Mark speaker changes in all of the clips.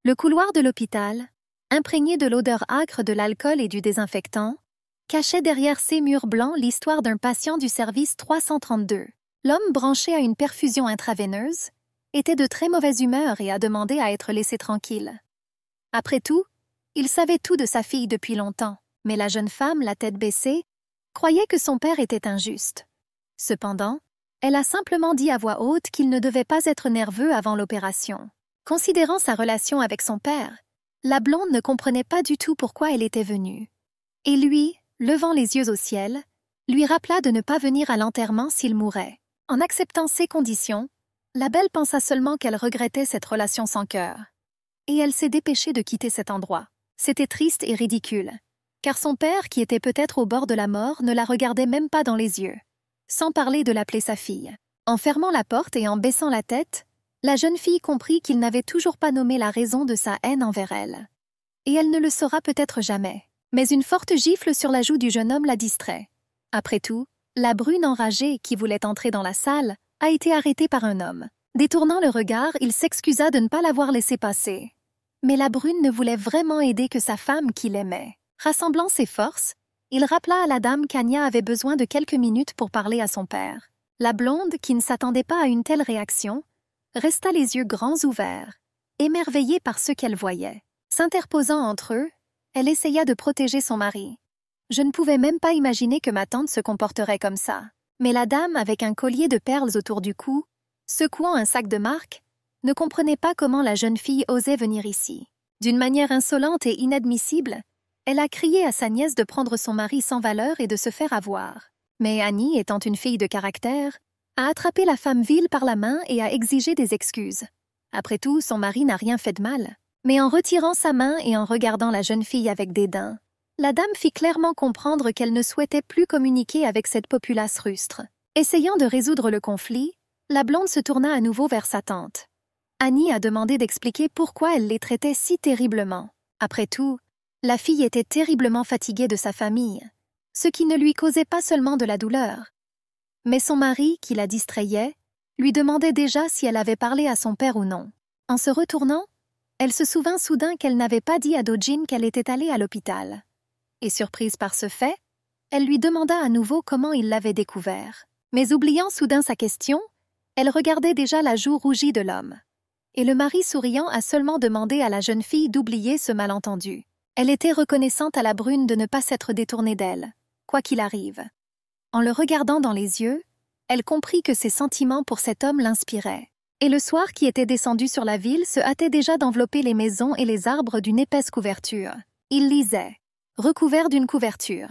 Speaker 1: Le couloir de l'hôpital, imprégné de l'odeur âcre de l'alcool et du désinfectant, cachait derrière ses murs blancs l'histoire d'un patient du service 332. L'homme branché à une perfusion intraveineuse était de très mauvaise humeur et a demandé à être laissé tranquille. Après tout, il savait tout de sa fille depuis longtemps, mais la jeune femme, la tête baissée, croyait que son père était injuste. Cependant, elle a simplement dit à voix haute qu'il ne devait pas être nerveux avant l'opération. Considérant sa relation avec son père, la blonde ne comprenait pas du tout pourquoi elle était venue. Et lui, levant les yeux au ciel, lui rappela de ne pas venir à l'enterrement s'il mourait. En acceptant ces conditions, la belle pensa seulement qu'elle regrettait cette relation sans cœur. Et elle s'est dépêchée de quitter cet endroit. C'était triste et ridicule, car son père, qui était peut-être au bord de la mort, ne la regardait même pas dans les yeux, sans parler de l'appeler sa fille. En fermant la porte et en baissant la tête, la jeune fille comprit qu'il n'avait toujours pas nommé la raison de sa haine envers elle. Et elle ne le saura peut-être jamais. Mais une forte gifle sur la joue du jeune homme la distrait. Après tout, la brune enragée qui voulait entrer dans la salle a été arrêtée par un homme. Détournant le regard, il s'excusa de ne pas l'avoir laissé passer. Mais la brune ne voulait vraiment aider que sa femme qu'il aimait. Rassemblant ses forces, il rappela à la dame qu'Anya avait besoin de quelques minutes pour parler à son père. La blonde, qui ne s'attendait pas à une telle réaction, resta les yeux grands ouverts, émerveillée par ce qu'elle voyait. S'interposant entre eux, elle essaya de protéger son mari. Je ne pouvais même pas imaginer que ma tante se comporterait comme ça. Mais la dame, avec un collier de perles autour du cou, secouant un sac de marque, ne comprenait pas comment la jeune fille osait venir ici. D'une manière insolente et inadmissible, elle a crié à sa nièce de prendre son mari sans valeur et de se faire avoir. Mais Annie, étant une fille de caractère, a attrapé la femme vile par la main et a exigé des excuses. Après tout, son mari n'a rien fait de mal. Mais en retirant sa main et en regardant la jeune fille avec dédain, la dame fit clairement comprendre qu'elle ne souhaitait plus communiquer avec cette populace rustre. Essayant de résoudre le conflit, la blonde se tourna à nouveau vers sa tante. Annie a demandé d'expliquer pourquoi elle les traitait si terriblement. Après tout, la fille était terriblement fatiguée de sa famille, ce qui ne lui causait pas seulement de la douleur. Mais son mari, qui la distrayait, lui demandait déjà si elle avait parlé à son père ou non. En se retournant, elle se souvint soudain qu'elle n'avait pas dit à Dojin qu'elle était allée à l'hôpital. Et surprise par ce fait, elle lui demanda à nouveau comment il l'avait découvert. Mais oubliant soudain sa question, elle regardait déjà la joue rougie de l'homme. Et le mari souriant a seulement demandé à la jeune fille d'oublier ce malentendu. Elle était reconnaissante à la brune de ne pas s'être détournée d'elle, quoi qu'il arrive. En le regardant dans les yeux, elle comprit que ses sentiments pour cet homme l'inspiraient. Et le soir qui était descendu sur la ville se hâtait déjà d'envelopper les maisons et les arbres d'une épaisse couverture. Il lisait, recouvert d'une couverture.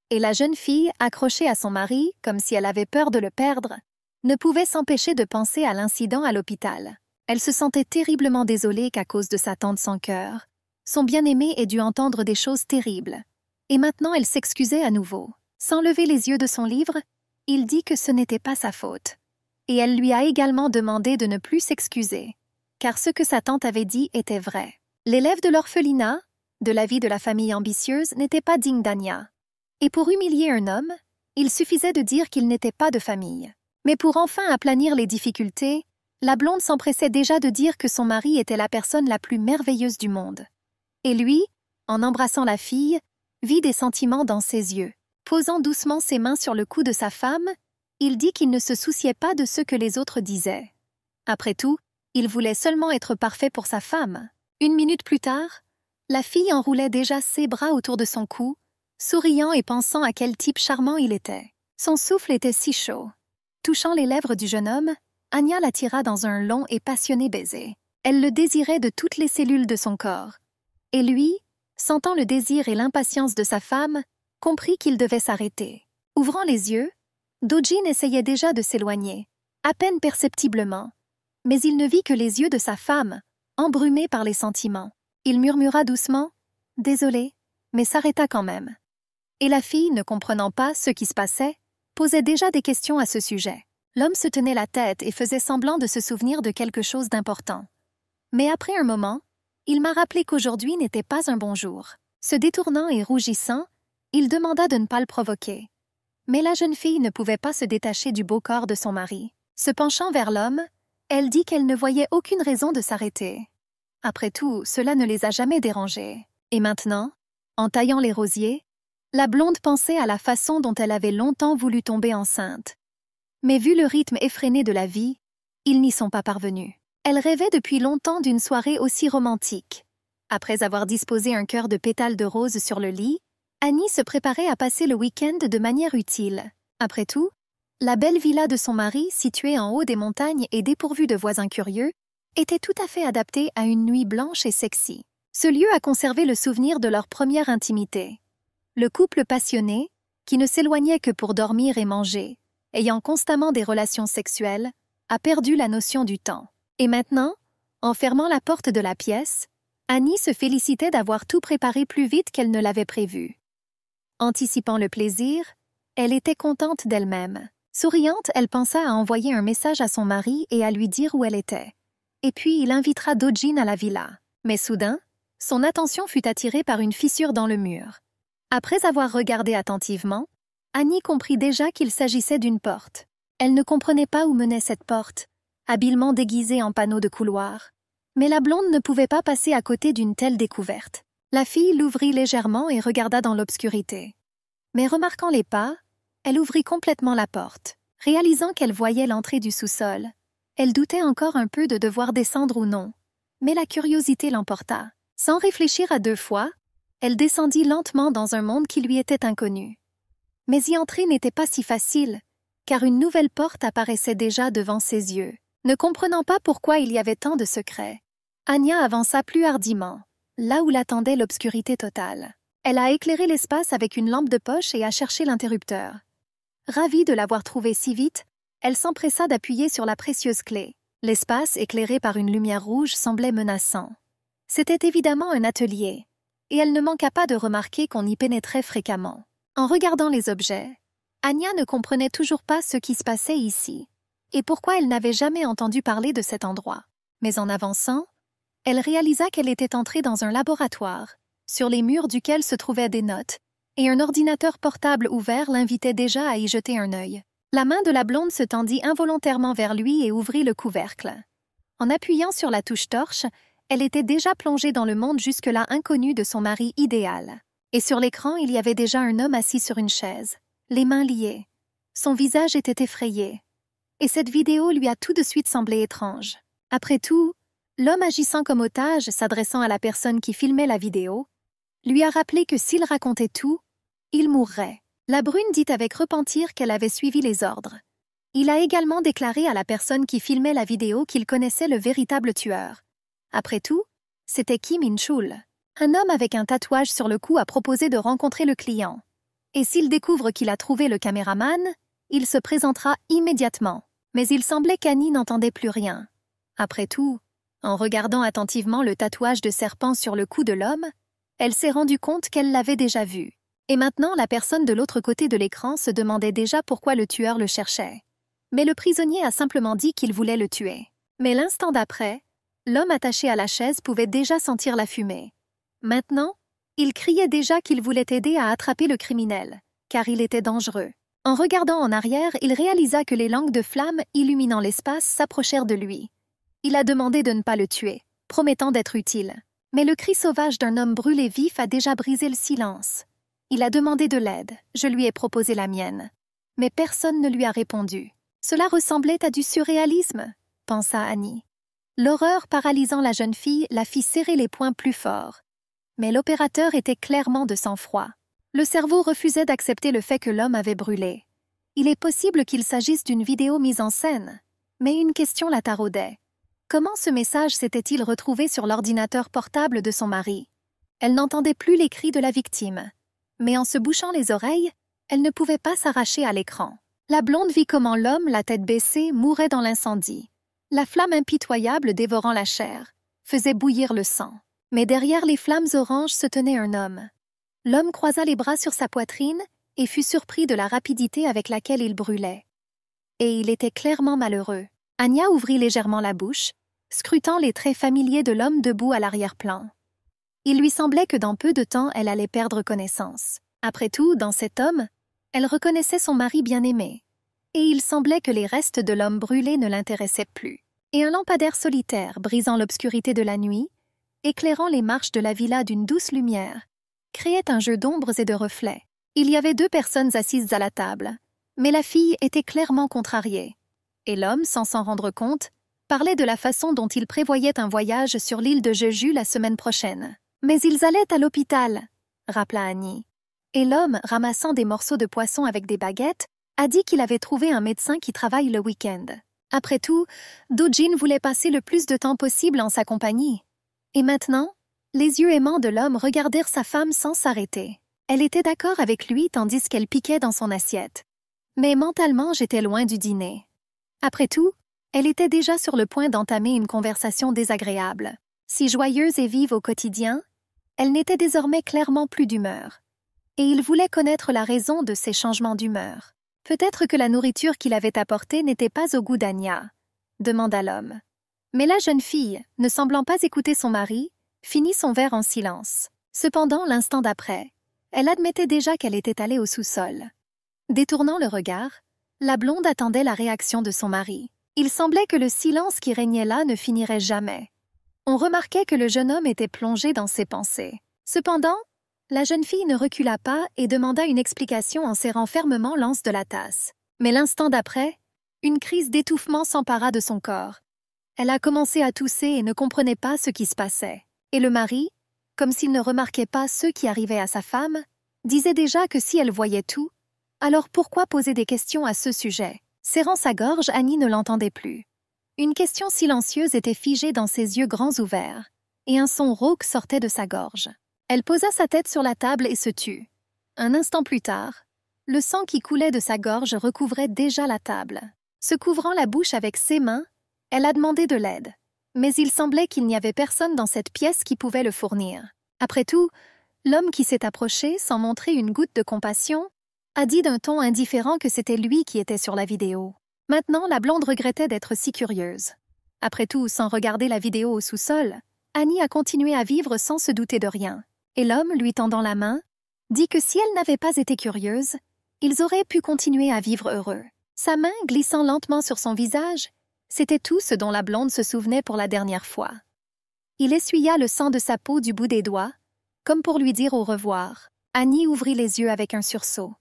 Speaker 1: Et la jeune fille, accrochée à son mari, comme si elle avait peur de le perdre, ne pouvait s'empêcher de penser à l'incident à l'hôpital. Elle se sentait terriblement désolée qu'à cause de sa tante sans cœur, son bien-aimé ait dû entendre des choses terribles. Et maintenant elle s'excusait à nouveau. Sans lever les yeux de son livre, il dit que ce n'était pas sa faute. Et elle lui a également demandé de ne plus s'excuser, car ce que sa tante avait dit était vrai. L'élève de l'orphelinat, de la vie de la famille ambitieuse, n'était pas digne d'Anya. Et pour humilier un homme, il suffisait de dire qu'il n'était pas de famille. Mais pour enfin aplanir les difficultés, la blonde s'empressait déjà de dire que son mari était la personne la plus merveilleuse du monde. Et lui, en embrassant la fille, vit des sentiments dans ses yeux. Posant doucement ses mains sur le cou de sa femme, il dit qu'il ne se souciait pas de ce que les autres disaient. Après tout, il voulait seulement être parfait pour sa femme. Une minute plus tard, la fille enroulait déjà ses bras autour de son cou, souriant et pensant à quel type charmant il était. Son souffle était si chaud. Touchant les lèvres du jeune homme, Anya l'attira dans un long et passionné baiser. Elle le désirait de toutes les cellules de son corps. Et lui, sentant le désir et l'impatience de sa femme, comprit qu'il devait s'arrêter. Ouvrant les yeux, Dojin essayait déjà de s'éloigner, à peine perceptiblement, mais il ne vit que les yeux de sa femme, embrumés par les sentiments. Il murmura doucement « Désolé », mais s'arrêta quand même. Et la fille, ne comprenant pas ce qui se passait, posait déjà des questions à ce sujet. L'homme se tenait la tête et faisait semblant de se souvenir de quelque chose d'important. Mais après un moment, il m'a rappelé qu'aujourd'hui n'était pas un bon jour. Se détournant et rougissant, il demanda de ne pas le provoquer. Mais la jeune fille ne pouvait pas se détacher du beau corps de son mari. Se penchant vers l'homme, elle dit qu'elle ne voyait aucune raison de s'arrêter. Après tout, cela ne les a jamais dérangés. Et maintenant, en taillant les rosiers, la blonde pensait à la façon dont elle avait longtemps voulu tomber enceinte. Mais vu le rythme effréné de la vie, ils n'y sont pas parvenus. Elle rêvait depuis longtemps d'une soirée aussi romantique. Après avoir disposé un cœur de pétales de rose sur le lit, Annie se préparait à passer le week-end de manière utile. Après tout, la belle villa de son mari, située en haut des montagnes et dépourvue de voisins curieux, était tout à fait adaptée à une nuit blanche et sexy. Ce lieu a conservé le souvenir de leur première intimité. Le couple passionné, qui ne s'éloignait que pour dormir et manger, ayant constamment des relations sexuelles, a perdu la notion du temps. Et maintenant, en fermant la porte de la pièce, Annie se félicitait d'avoir tout préparé plus vite qu'elle ne l'avait prévu. Anticipant le plaisir, elle était contente d'elle-même. Souriante, elle pensa à envoyer un message à son mari et à lui dire où elle était. Et puis il invitera Dojin à la villa. Mais soudain, son attention fut attirée par une fissure dans le mur. Après avoir regardé attentivement, Annie comprit déjà qu'il s'agissait d'une porte. Elle ne comprenait pas où menait cette porte, habilement déguisée en panneau de couloir. Mais la blonde ne pouvait pas passer à côté d'une telle découverte. La fille l'ouvrit légèrement et regarda dans l'obscurité. Mais remarquant les pas, elle ouvrit complètement la porte. Réalisant qu'elle voyait l'entrée du sous-sol, elle doutait encore un peu de devoir descendre ou non. Mais la curiosité l'emporta. Sans réfléchir à deux fois, elle descendit lentement dans un monde qui lui était inconnu. Mais y entrer n'était pas si facile, car une nouvelle porte apparaissait déjà devant ses yeux. Ne comprenant pas pourquoi il y avait tant de secrets, Anya avança plus hardiment, là où l'attendait l'obscurité totale. Elle a éclairé l'espace avec une lampe de poche et a cherché l'interrupteur. Ravie de l'avoir trouvé si vite, elle s'empressa d'appuyer sur la précieuse clé. L'espace, éclairé par une lumière rouge, semblait menaçant. C'était évidemment un atelier, et elle ne manqua pas de remarquer qu'on y pénétrait fréquemment. En regardant les objets, Anya ne comprenait toujours pas ce qui se passait ici, et pourquoi elle n'avait jamais entendu parler de cet endroit. Mais en avançant, elle réalisa qu'elle était entrée dans un laboratoire, sur les murs duquel se trouvaient des notes, et un ordinateur portable ouvert l'invitait déjà à y jeter un œil. La main de la blonde se tendit involontairement vers lui et ouvrit le couvercle. En appuyant sur la touche torche, elle était déjà plongée dans le monde jusque-là inconnu de son mari idéal. Et sur l'écran, il y avait déjà un homme assis sur une chaise, les mains liées. Son visage était effrayé. Et cette vidéo lui a tout de suite semblé étrange. Après tout, l'homme agissant comme otage, s'adressant à la personne qui filmait la vidéo, lui a rappelé que s'il racontait tout, il mourrait. La brune dit avec repentir qu'elle avait suivi les ordres. Il a également déclaré à la personne qui filmait la vidéo qu'il connaissait le véritable tueur. Après tout, c'était Kim In-chul. Un homme avec un tatouage sur le cou a proposé de rencontrer le client. Et s'il découvre qu'il a trouvé le caméraman, il se présentera immédiatement. Mais il semblait qu'Annie n'entendait plus rien. Après tout, en regardant attentivement le tatouage de serpent sur le cou de l'homme, elle s'est rendue compte qu'elle l'avait déjà vu. Et maintenant, la personne de l'autre côté de l'écran se demandait déjà pourquoi le tueur le cherchait. Mais le prisonnier a simplement dit qu'il voulait le tuer. Mais l'instant d'après, l'homme attaché à la chaise pouvait déjà sentir la fumée. Maintenant, il criait déjà qu'il voulait aider à attraper le criminel, car il était dangereux. En regardant en arrière, il réalisa que les langues de flammes illuminant l'espace s'approchèrent de lui. Il a demandé de ne pas le tuer, promettant d'être utile. Mais le cri sauvage d'un homme brûlé vif a déjà brisé le silence. Il a demandé de l'aide, je lui ai proposé la mienne. Mais personne ne lui a répondu. Cela ressemblait à du surréalisme, pensa Annie. L'horreur paralysant la jeune fille la fit serrer les poings plus fort. Mais l'opérateur était clairement de sang-froid. Le cerveau refusait d'accepter le fait que l'homme avait brûlé. Il est possible qu'il s'agisse d'une vidéo mise en scène, mais une question la taraudait. Comment ce message s'était-il retrouvé sur l'ordinateur portable de son mari? Elle n'entendait plus les cris de la victime. Mais en se bouchant les oreilles, elle ne pouvait pas s'arracher à l'écran. La blonde vit comment l'homme, la tête baissée, mourait dans l'incendie. La flamme impitoyable dévorant la chair faisait bouillir le sang. Mais derrière les flammes oranges se tenait un homme. L'homme croisa les bras sur sa poitrine et fut surpris de la rapidité avec laquelle il brûlait. Et il était clairement malheureux. Anya ouvrit légèrement la bouche, scrutant les traits familiers de l'homme debout à l'arrière-plan. Il lui semblait que dans peu de temps, elle allait perdre connaissance. Après tout, dans cet homme, elle reconnaissait son mari bien-aimé. Et il semblait que les restes de l'homme brûlé ne l'intéressaient plus. Et un lampadaire solitaire, brisant l'obscurité de la nuit, éclairant les marches de la villa d'une douce lumière, créait un jeu d'ombres et de reflets. Il y avait 2 personnes assises à la table, mais la fille était clairement contrariée. Et l'homme, sans s'en rendre compte, parlait de la façon dont il prévoyait un voyage sur l'île de Jeju la semaine prochaine. « Mais ils allaient à l'hôpital », rappela Annie. Et l'homme, ramassant des morceaux de poisson avec des baguettes, a dit qu'il avait trouvé un médecin qui travaille le week-end. Après tout, Do-jin voulait passer le plus de temps possible en sa compagnie. Et maintenant, les yeux aimants de l'homme regardèrent sa femme sans s'arrêter. Elle était d'accord avec lui tandis qu'elle piquait dans son assiette. Mais mentalement, j'étais loin du dîner. Après tout, elle était déjà sur le point d'entamer une conversation désagréable. Si joyeuse et vive au quotidien, elle n'était désormais clairement plus d'humeur. Et il voulait connaître la raison de ces changements d'humeur. Peut-être que la nourriture qu'il avait apportée n'était pas au goût d'Anya, demanda l'homme. Mais la jeune fille, ne semblant pas écouter son mari, finit son verre en silence. Cependant, l'instant d'après, elle admettait déjà qu'elle était allée au sous-sol. Détournant le regard, la blonde attendait la réaction de son mari. Il semblait que le silence qui régnait là ne finirait jamais. On remarquait que le jeune homme était plongé dans ses pensées. Cependant, la jeune fille ne recula pas et demanda une explication en serrant fermement l'anse de la tasse. Mais l'instant d'après, une crise d'étouffement s'empara de son corps. Elle a commencé à tousser et ne comprenait pas ce qui se passait. Et le mari, comme s'il ne remarquait pas ce qui arrivait à sa femme, disait déjà que si elle voyait tout, alors pourquoi poser des questions à ce sujet? Serrant sa gorge, Annie ne l'entendait plus. Une question silencieuse était figée dans ses yeux grands ouverts, et un son rauque sortait de sa gorge. Elle posa sa tête sur la table et se tut. Un instant plus tard, le sang qui coulait de sa gorge recouvrait déjà la table. Se couvrant la bouche avec ses mains, elle a demandé de l'aide. Mais il semblait qu'il n'y avait personne dans cette pièce qui pouvait le fournir. Après tout, l'homme qui s'est approché, sans montrer une goutte de compassion, a dit d'un ton indifférent que c'était lui qui était sur la vidéo. Maintenant, la blonde regrettait d'être si curieuse. Après tout, sans regarder la vidéo au sous-sol, Annie a continué à vivre sans se douter de rien. Et l'homme, lui tendant la main, dit que si elle n'avait pas été curieuse, ils auraient pu continuer à vivre heureux. Sa main glissant lentement sur son visage, c'était tout ce dont la blonde se souvenait pour la dernière fois. Il essuya le sang de sa peau du bout des doigts, comme pour lui dire au revoir. Annie ouvrit les yeux avec un sursaut.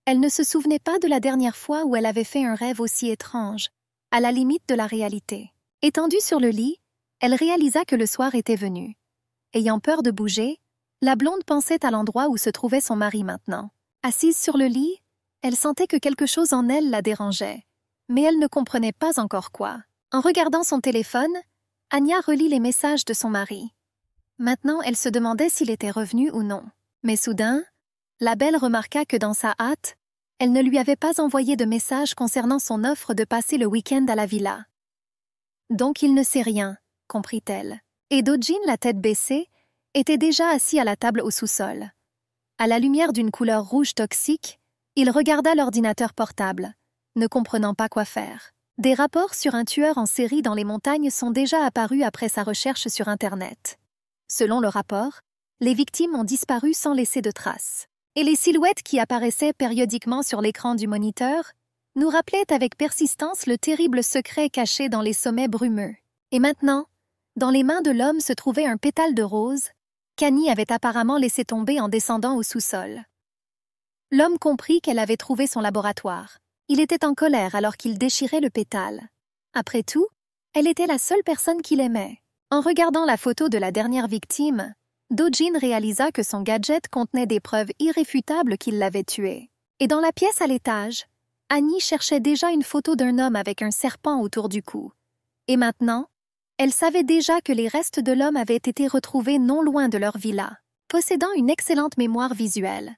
Speaker 1: Elle ne se souvenait pas de la dernière fois où elle avait fait un rêve aussi étrange, à la limite de la réalité. Étendue sur le lit, elle réalisa que le soir était venu. Ayant peur de bouger, la blonde pensait à l'endroit où se trouvait son mari maintenant. Assise sur le lit, elle sentait que quelque chose en elle la dérangeait, mais elle ne comprenait pas encore quoi. En regardant son téléphone, Anya relit les messages de son mari. Maintenant, elle se demandait s'il était revenu ou non. Mais soudain, la belle remarqua que dans sa hâte, elle ne lui avait pas envoyé de message concernant son offre de passer le week-end à la villa. Donc il ne sait rien, comprit-elle. Et Do-jin, la tête baissée, était déjà assis à la table au sous-sol. À la lumière d'une couleur rouge toxique, il regarda l'ordinateur portable, ne comprenant pas quoi faire. Des rapports sur un tueur en série dans les montagnes sont déjà apparus après sa recherche sur Internet. Selon le rapport, les victimes ont disparu sans laisser de traces. Et les silhouettes qui apparaissaient périodiquement sur l'écran du moniteur nous rappelaient avec persistance le terrible secret caché dans les sommets brumeux. Et maintenant, dans les mains de l'homme se trouvait un pétale de rose qu'Annie avait apparemment laissé tomber en descendant au sous-sol. L'homme comprit qu'elle avait trouvé son laboratoire. Il était en colère alors qu'il déchirait le pétale. Après tout, elle était la seule personne qu'il aimait. En regardant la photo de la dernière victime, Do-jin réalisa que son gadget contenait des preuves irréfutables qu'il l'avait tué. Et dans la pièce à l'étage, Annie cherchait déjà une photo d'un homme avec un serpent autour du cou. Et maintenant, elle savait déjà que les restes de l'homme avaient été retrouvés non loin de leur villa. Possédant une excellente mémoire visuelle,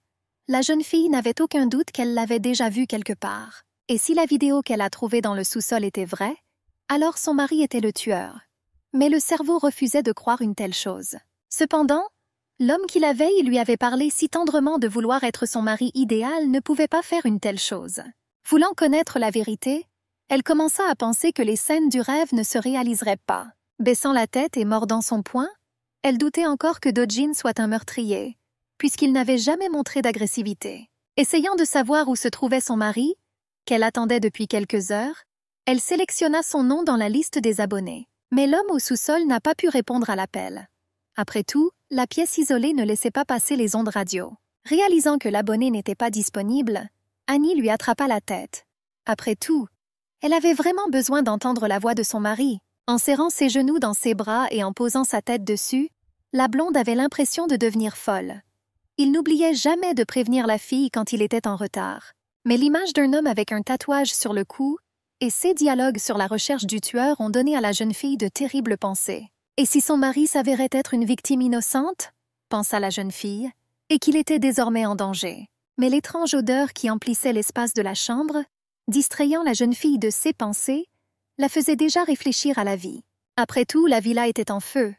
Speaker 1: la jeune fille n'avait aucun doute qu'elle l'avait déjà vu quelque part. Et si la vidéo qu'elle a trouvée dans le sous-sol était vraie, alors son mari était le tueur. Mais le cerveau refusait de croire une telle chose. Cependant, l'homme qui la veille lui avait parlé si tendrement de vouloir être son mari idéal ne pouvait pas faire une telle chose. Voulant connaître la vérité, elle commença à penser que les scènes du rêve ne se réaliseraient pas. Baissant la tête et mordant son poing, elle doutait encore que Do-jin soit un meurtrier, puisqu'il n'avait jamais montré d'agressivité. Essayant de savoir où se trouvait son mari, qu'elle attendait depuis quelques heures, elle sélectionna son nom dans la liste des abonnés. Mais l'homme au sous-sol n'a pas pu répondre à l'appel. Après tout, la pièce isolée ne laissait pas passer les ondes radio. Réalisant que l'abonné n'était pas disponible, Annie lui attrapa la tête. Après tout, elle avait vraiment besoin d'entendre la voix de son mari. En serrant ses genoux dans ses bras et en posant sa tête dessus, la blonde avait l'impression de devenir folle. Il n'oubliait jamais de prévenir la fille quand il était en retard. Mais l'image d'un homme avec un tatouage sur le cou et ses dialogues sur la recherche du tueur ont donné à la jeune fille de terribles pensées. Et si son mari s'avérait être une victime innocente, pensa la jeune fille, et qu'il était désormais en danger. Mais l'étrange odeur qui emplissait l'espace de la chambre, distrayant la jeune fille de ses pensées, la faisait déjà réfléchir à la vie. Après tout, la villa était en feu.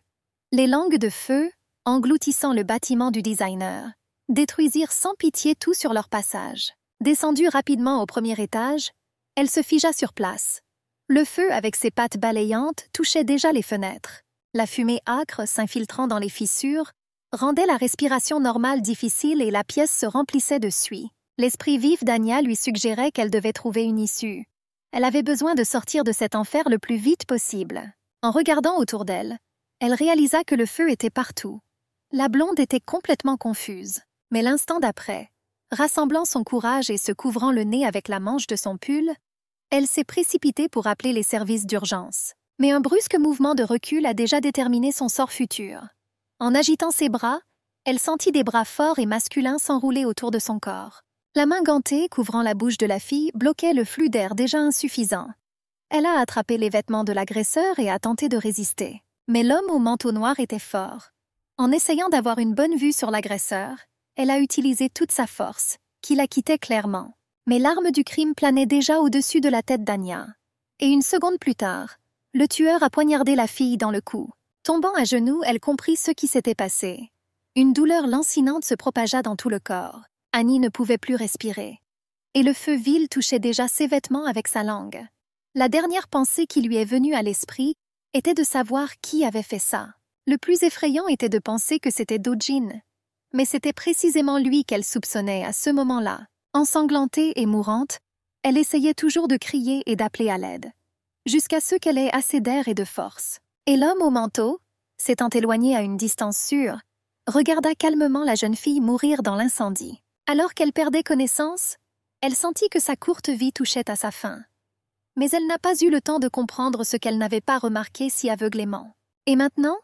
Speaker 1: Les langues de feu, engloutissant le bâtiment du designer, détruisirent sans pitié tout sur leur passage. Descendue rapidement au premier étage, elle se figea sur place. Le feu, avec ses pattes balayantes, touchait déjà les fenêtres. La fumée âcre, s'infiltrant dans les fissures, rendait la respiration normale difficile et la pièce se remplissait de suie. L'esprit vif d'Anya lui suggérait qu'elle devait trouver une issue. Elle avait besoin de sortir de cet enfer le plus vite possible. En regardant autour d'elle, elle réalisa que le feu était partout. La blonde était complètement confuse. Mais l'instant d'après, rassemblant son courage et se couvrant le nez avec la manche de son pull, elle s'est précipitée pour appeler les services d'urgence. Mais un brusque mouvement de recul a déjà déterminé son sort futur. En agitant ses bras, elle sentit des bras forts et masculins s'enrouler autour de son corps. La main gantée, couvrant la bouche de la fille, bloquait le flux d'air déjà insuffisant. Elle a attrapé les vêtements de l'agresseur et a tenté de résister. Mais l'homme au manteau noir était fort. En essayant d'avoir une bonne vue sur l'agresseur, elle a utilisé toute sa force, qui la quittait clairement. Mais l'arme du crime planait déjà au-dessus de la tête d'Anya. Et une seconde plus tard, le tueur a poignardé la fille dans le cou. Tombant à genoux, elle comprit ce qui s'était passé. Une douleur lancinante se propagea dans tout le corps. Annie ne pouvait plus respirer. Et le feu vil touchait déjà ses vêtements avec sa langue. La dernière pensée qui lui est venue à l'esprit était de savoir qui avait fait ça. Le plus effrayant était de penser que c'était Do-jin. Mais c'était précisément lui qu'elle soupçonnait à ce moment-là. Ensanglantée et mourante, elle essayait toujours de crier et d'appeler à l'aide, jusqu'à ce qu'elle ait assez d'air et de force. Et l'homme au manteau, s'étant éloigné à une distance sûre, regarda calmement la jeune fille mourir dans l'incendie. Alors qu'elle perdait connaissance, elle sentit que sa courte vie touchait à sa fin. Mais elle n'a pas eu le temps de comprendre ce qu'elle n'avait pas remarqué si aveuglément. Et maintenant,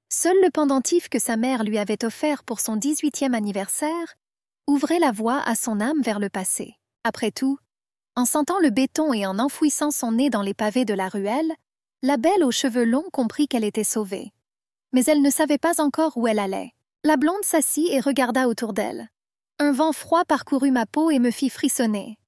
Speaker 1: seul le pendentif que sa mère lui avait offert pour son 18e anniversaire ouvrait la voie à son âme vers le passé. Après tout, en sentant le béton et en enfouissant son nez dans les pavés de la ruelle, la belle aux cheveux longs comprit qu'elle était sauvée. Mais elle ne savait pas encore où elle allait. La blonde s'assit et regarda autour d'elle. Un vent froid parcourut ma peau et me fit frissonner.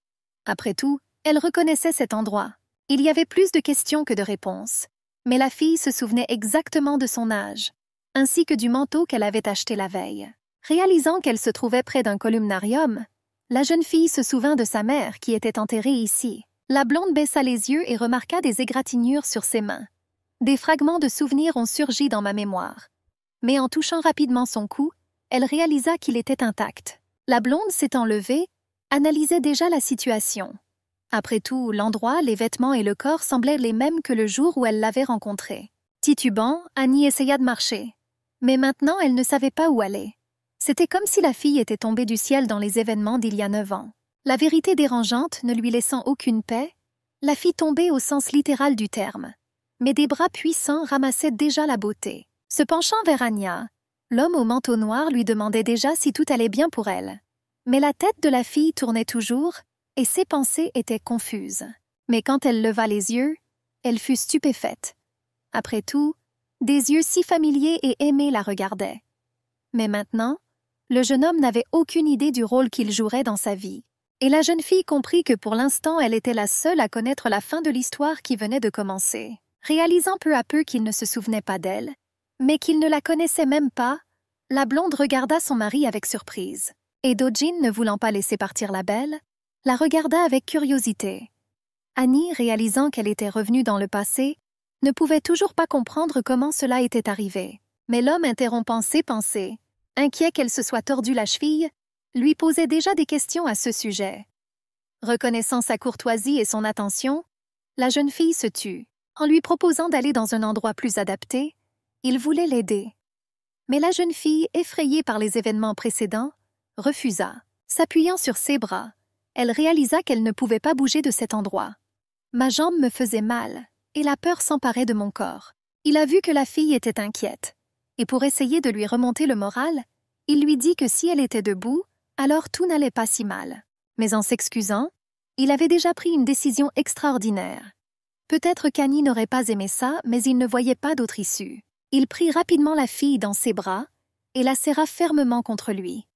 Speaker 1: Après tout, elle reconnaissait cet endroit. Il y avait plus de questions que de réponses. Mais la fille se souvenait exactement de son âge, ainsi que du manteau qu'elle avait acheté la veille. Réalisant qu'elle se trouvait près d'un columnarium, la jeune fille se souvint de sa mère qui était enterrée ici. La blonde baissa les yeux et remarqua des égratignures sur ses mains. Des fragments de souvenirs ont surgi dans ma mémoire. Mais en touchant rapidement son cou, elle réalisa qu'il était intact. La blonde s'étant levée, analysait déjà la situation. Après tout, l'endroit, les vêtements et le corps semblaient les mêmes que le jour où elle l'avait rencontré. Titubant, Annie essaya de marcher. Mais maintenant, elle ne savait pas où aller. C'était comme si la fille était tombée du ciel dans les événements d'il y a 9 ans. La vérité dérangeante ne lui laissant aucune paix, la fit tomber au sens littéral du terme. Mais des bras puissants ramassaient déjà la beauté. Se penchant vers Anya, l'homme au manteau noir lui demandait déjà si tout allait bien pour elle. Mais la tête de la fille tournait toujours, et ses pensées étaient confuses. Mais quand elle leva les yeux, elle fut stupéfaite. Après tout, des yeux si familiers et aimés la regardaient. Mais maintenant, le jeune homme n'avait aucune idée du rôle qu'il jouerait dans sa vie. Et la jeune fille comprit que pour l'instant, elle était la seule à connaître la fin de l'histoire qui venait de commencer. Réalisant peu à peu qu'il ne se souvenait pas d'elle, mais qu'il ne la connaissait même pas, la blonde regarda son mari avec surprise. Et Do-jin, ne voulant pas laisser partir la belle, la regarda avec curiosité. Annie, réalisant qu'elle était revenue dans le passé, ne pouvait toujours pas comprendre comment cela était arrivé. Mais l'homme interrompant ses pensées, inquiet qu'elle se soit tordue la cheville, lui posait déjà des questions à ce sujet. Reconnaissant sa courtoisie et son attention, la jeune fille se tut. En lui proposant d'aller dans un endroit plus adapté, il voulait l'aider. Mais la jeune fille, effrayée par les événements précédents, refusa. S'appuyant sur ses bras, elle réalisa qu'elle ne pouvait pas bouger de cet endroit. Ma jambe me faisait mal, et la peur s'emparait de mon corps. Il a vu que la fille était inquiète, et pour essayer de lui remonter le moral, il lui dit que si elle était debout, alors tout n'allait pas si mal. Mais en s'excusant, il avait déjà pris une décision extraordinaire. Peut-être qu'Annie n'aurait pas aimé ça, mais il ne voyait pas d'autre issue. Il prit rapidement la fille dans ses bras et la serra fermement contre lui.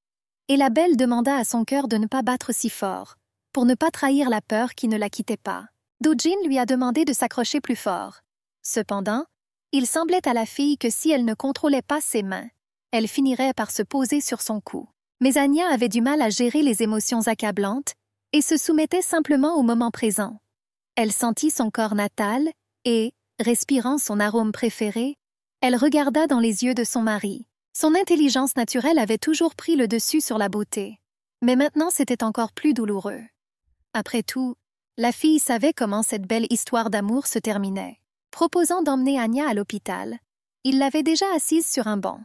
Speaker 1: Et la belle demanda à son cœur de ne pas battre si fort, pour ne pas trahir la peur qui ne la quittait pas. Do-jin lui a demandé de s'accrocher plus fort. Cependant, il semblait à la fille que si elle ne contrôlait pas ses mains, elle finirait par se poser sur son cou. Mais Anya avait du mal à gérer les émotions accablantes et se soumettait simplement au moment présent. Elle sentit son corps natal et, respirant son arôme préféré, elle regarda dans les yeux de son mari. Son intelligence naturelle avait toujours pris le dessus sur la beauté. Mais maintenant, c'était encore plus douloureux. Après tout, la fille savait comment cette belle histoire d'amour se terminait. Proposant d'emmener Anya à l'hôpital, il l'avait déjà assise sur un banc.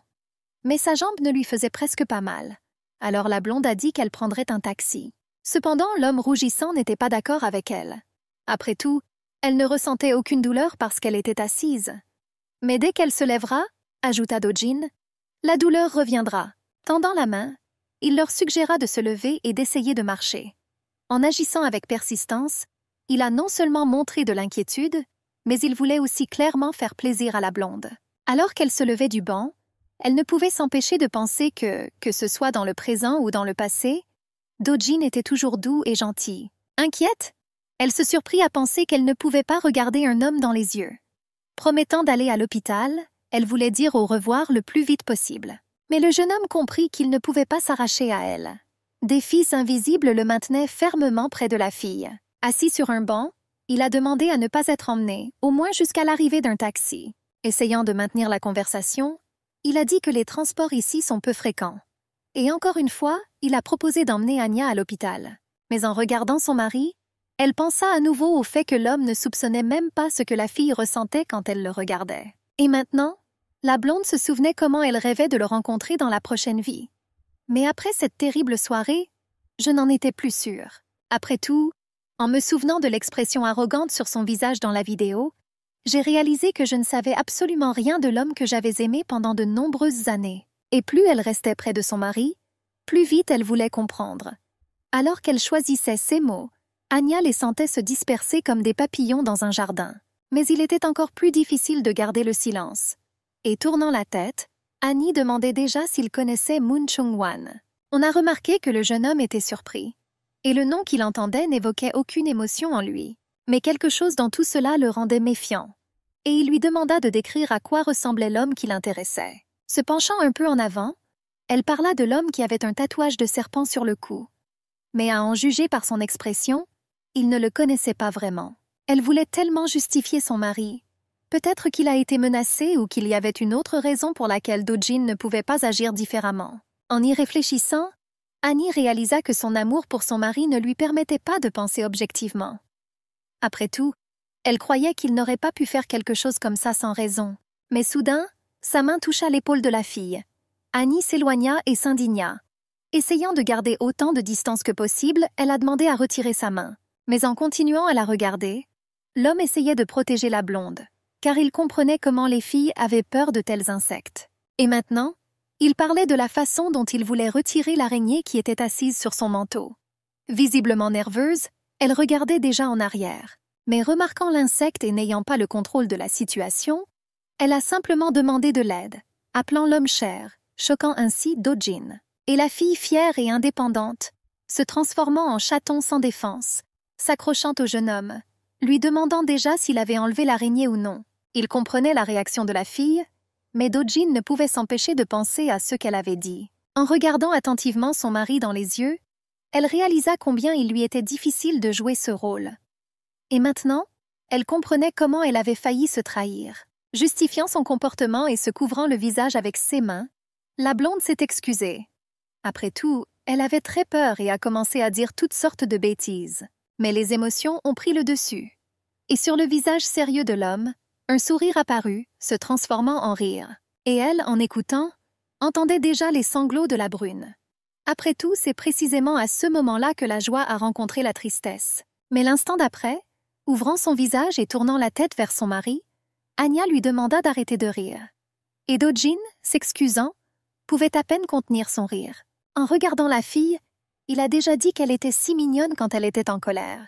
Speaker 1: Mais sa jambe ne lui faisait presque pas mal. Alors la blonde a dit qu'elle prendrait un taxi. Cependant, l'homme rougissant n'était pas d'accord avec elle. Après tout, elle ne ressentait aucune douleur parce qu'elle était assise. Mais dès qu'elle se lèvera, ajouta Do-jin, la douleur reviendra. Tendant la main, il leur suggéra de se lever et d'essayer de marcher. En agissant avec persistance, il a non seulement montré de l'inquiétude, mais il voulait aussi clairement faire plaisir à la blonde. Alors qu'elle se levait du banc, elle ne pouvait s'empêcher de penser que ce soit dans le présent ou dans le passé, Do-jin était toujours doux et gentil. Inquiète, elle se surprit à penser qu'elle ne pouvait pas regarder un homme dans les yeux. Promettant d'aller à l'hôpital, elle voulait dire au revoir le plus vite possible. Mais le jeune homme comprit qu'il ne pouvait pas s'arracher à elle. Des fils invisibles le maintenaient fermement près de la fille. Assis sur un banc, il a demandé à ne pas être emmené, au moins jusqu'à l'arrivée d'un taxi. Essayant de maintenir la conversation, il a dit que les transports ici sont peu fréquents. Et encore une fois, il a proposé d'emmener Anya à l'hôpital. Mais en regardant son mari, elle pensa à nouveau au fait que l'homme ne soupçonnait même pas ce que la fille ressentait quand elle le regardait. Et maintenant, la blonde se souvenait comment elle rêvait de le rencontrer dans la prochaine vie. Mais après cette terrible soirée, je n'en étais plus sûre. Après tout, en me souvenant de l'expression arrogante sur son visage dans la vidéo, j'ai réalisé que je ne savais absolument rien de l'homme que j'avais aimé pendant de nombreuses années. Et plus elle restait près de son mari, plus vite elle voulait comprendre. Alors qu'elle choisissait ses mots, Anya les sentait se disperser comme des papillons dans un jardin. Mais il était encore plus difficile de garder le silence. Et tournant la tête, Annie demandait déjà s'il connaissait Moon Chung-wan. On a remarqué que le jeune homme était surpris. Et le nom qu'il entendait n'évoquait aucune émotion en lui. Mais quelque chose dans tout cela le rendait méfiant. Et il lui demanda de décrire à quoi ressemblait l'homme qui l'intéressait. Se penchant un peu en avant, elle parla de l'homme qui avait un tatouage de serpent sur le cou. Mais à en juger par son expression, il ne le connaissait pas vraiment. Elle voulait tellement justifier son mari. Peut-être qu'il a été menacé ou qu'il y avait une autre raison pour laquelle Do-jin ne pouvait pas agir différemment. En y réfléchissant, Annie réalisa que son amour pour son mari ne lui permettait pas de penser objectivement. Après tout, elle croyait qu'il n'aurait pas pu faire quelque chose comme ça sans raison. Mais soudain, sa main toucha l'épaule de la fille. Annie s'éloigna et s'indigna. Essayant de garder autant de distance que possible, elle a demandé à retirer sa main. Mais en continuant à la regarder, l'homme essayait de protéger la blonde, car il comprenait comment les filles avaient peur de tels insectes. Et maintenant, il parlait de la façon dont il voulait retirer l'araignée qui était assise sur son manteau. Visiblement nerveuse, elle regardait déjà en arrière. Mais remarquant l'insecte et n'ayant pas le contrôle de la situation, elle a simplement demandé de l'aide, appelant l'homme cher, choquant ainsi Do-jin. Et la fille fière et indépendante, se transformant en chaton sans défense, s'accrochant au jeune homme, lui demandant déjà s'il avait enlevé l'araignée ou non. Il comprenait la réaction de la fille, mais Do-jin ne pouvait s'empêcher de penser à ce qu'elle avait dit. En regardant attentivement son mari dans les yeux, elle réalisa combien il lui était difficile de jouer ce rôle. Et maintenant, elle comprenait comment elle avait failli se trahir. Justifiant son comportement et se couvrant le visage avec ses mains, la blonde s'est excusée. Après tout, elle avait très peur et a commencé à dire toutes sortes de bêtises. Mais les émotions ont pris le dessus. Et sur le visage sérieux de l'homme, un sourire apparut, se transformant en rire. Et elle, en écoutant, entendait déjà les sanglots de la brune. Après tout, c'est précisément à ce moment-là que la joie a rencontré la tristesse. Mais l'instant d'après, ouvrant son visage et tournant la tête vers son mari, Anya lui demanda d'arrêter de rire. Et Do-jin, s'excusant, pouvait à peine contenir son rire. En regardant la fille, il a déjà dit qu'elle était si mignonne quand elle était en colère.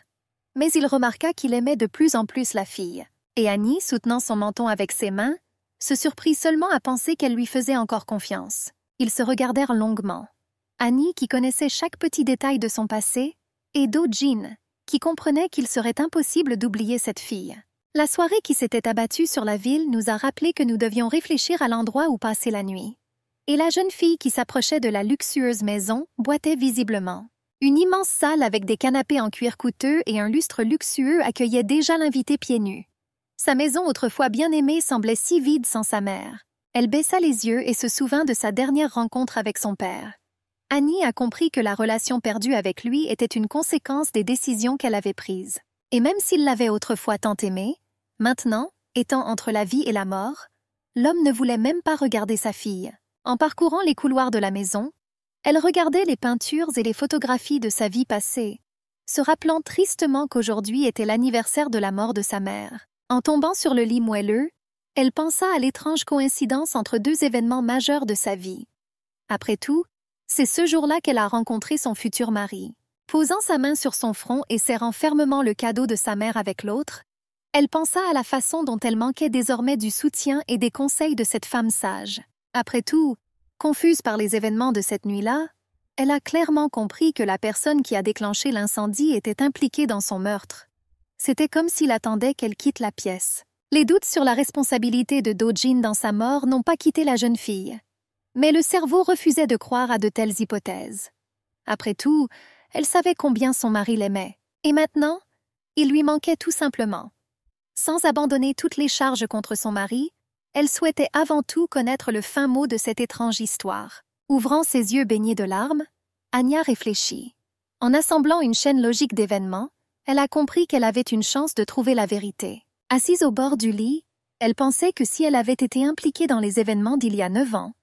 Speaker 1: Mais il remarqua qu'il aimait de plus en plus la fille. Et Annie, soutenant son menton avec ses mains, se surprit seulement à penser qu'elle lui faisait encore confiance. Ils se regardèrent longuement. Annie, qui connaissait chaque petit détail de son passé, et Do-jin, qui comprenait qu'il serait impossible d'oublier cette fille. La soirée qui s'était abattue sur la ville nous a rappelé que nous devions réfléchir à l'endroit où passer la nuit. Et la jeune fille qui s'approchait de la luxueuse maison boitait visiblement. Une immense salle avec des canapés en cuir coûteux et un lustre luxueux accueillait déjà l'invité pieds nus. Sa maison autrefois bien aimée semblait si vide sans sa mère. Elle baissa les yeux et se souvint de sa dernière rencontre avec son père. Annie a compris que la relation perdue avec lui était une conséquence des décisions qu'elle avait prises. Et même s'il l'avait autrefois tant aimée, maintenant, étant entre la vie et la mort, l'homme ne voulait même pas regarder sa fille. En parcourant les couloirs de la maison, elle regardait les peintures et les photographies de sa vie passée, se rappelant tristement qu'aujourd'hui était l'anniversaire de la mort de sa mère. En tombant sur le lit moelleux, elle pensa à l'étrange coïncidence entre deux événements majeurs de sa vie. Après tout, c'est ce jour-là qu'elle a rencontré son futur mari. Posant sa main sur son front et serrant fermement le cadeau de sa mère avec l'autre, elle pensa à la façon dont elle manquait désormais du soutien et des conseils de cette femme sage. Après tout, confuse par les événements de cette nuit-là, elle a clairement compris que la personne qui a déclenché l'incendie était impliquée dans son meurtre. C'était comme s'il attendait qu'elle quitte la pièce. Les doutes sur la responsabilité de Do-jin dans sa mort n'ont pas quitté la jeune fille. Mais le cerveau refusait de croire à de telles hypothèses. Après tout, elle savait combien son mari l'aimait. Et maintenant, il lui manquait tout simplement. Sans abandonner toutes les charges contre son mari, elle souhaitait avant tout connaître le fin mot de cette étrange histoire. Ouvrant ses yeux baignés de larmes, Anya réfléchit. En assemblant une chaîne logique d'événements, elle a compris qu'elle avait une chance de trouver la vérité. Assise au bord du lit, elle pensait que si elle avait été impliquée dans les événements d'il y a 9 ans,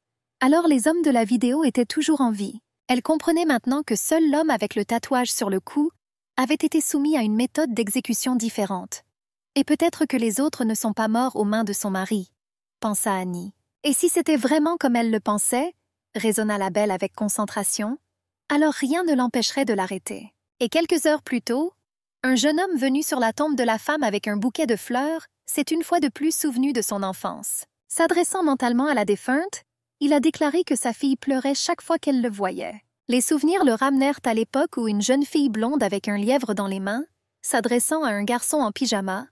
Speaker 1: alors les hommes de la vidéo étaient toujours en vie. Elle comprenait maintenant que seul l'homme avec le tatouage sur le cou avait été soumis à une méthode d'exécution différente. Et peut-être que les autres ne sont pas morts aux mains de son mari, pensa Annie. Et si c'était vraiment comme elle le pensait, raisonna la belle avec concentration, alors rien ne l'empêcherait de l'arrêter. Et quelques heures plus tôt, un jeune homme venu sur la tombe de la femme avec un bouquet de fleurs s'est une fois de plus souvenu de son enfance. S'adressant mentalement à la défunte, il a déclaré que sa fille pleurait chaque fois qu'elle le voyait. Les souvenirs le ramenèrent à l'époque où une jeune fille blonde avec un lièvre dans les mains, s'adressant à un garçon en pyjama,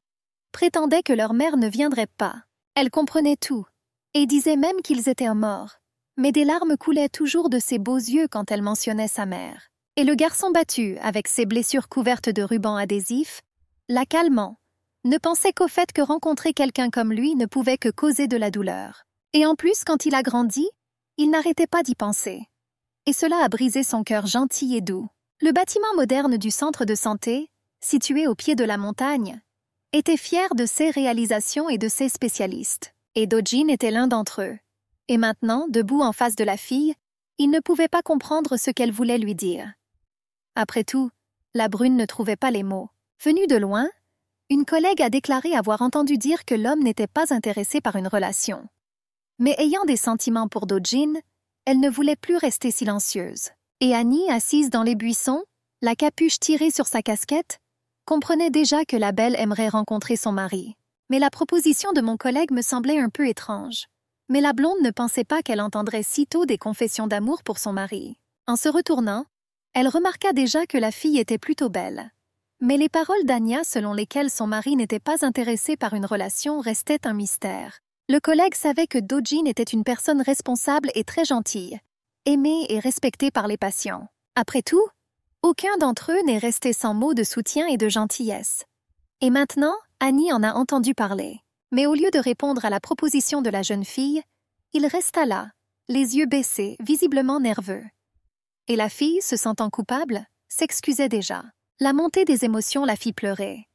Speaker 1: prétendait que leur mère ne viendrait pas. Elle comprenait tout, et disait même qu'ils étaient morts. Mais des larmes coulaient toujours de ses beaux yeux quand elle mentionnait sa mère. Et le garçon battu, avec ses blessures couvertes de rubans adhésifs, la calmant, ne pensait qu'au fait que rencontrer quelqu'un comme lui ne pouvait que causer de la douleur. Et en plus, quand il a grandi, il n'arrêtait pas d'y penser. Et cela a brisé son cœur gentil et doux. Le bâtiment moderne du centre de santé, situé au pied de la montagne, était fier de ses réalisations et de ses spécialistes. Et Do-jin était l'un d'entre eux. Et maintenant, debout en face de la fille, il ne pouvait pas comprendre ce qu'elle voulait lui dire. Après tout, la brune ne trouvait pas les mots. Venue de loin, une collègue a déclaré avoir entendu dire que l'homme n'était pas intéressé par une relation. Mais ayant des sentiments pour Do-jin, elle ne voulait plus rester silencieuse. Et Annie, assise dans les buissons, la capuche tirée sur sa casquette, comprenait déjà que la belle aimerait rencontrer son mari. Mais la proposition de mon collègue me semblait un peu étrange. Mais la blonde ne pensait pas qu'elle entendrait sitôt des confessions d'amour pour son mari. En se retournant, elle remarqua déjà que la fille était plutôt belle. Mais les paroles d'Anya selon lesquelles son mari n'était pas intéressé par une relation restaient un mystère. Le collègue savait que Do-jin était une personne responsable et très gentille, aimée et respectée par les patients. Après tout, aucun d'entre eux n'est resté sans mots de soutien et de gentillesse. Et maintenant, Annie en a entendu parler. Mais au lieu de répondre à la proposition de la jeune fille, il resta là, les yeux baissés, visiblement nerveux. Et la fille, se sentant coupable, s'excusait déjà. La montée des émotions la fit pleurer.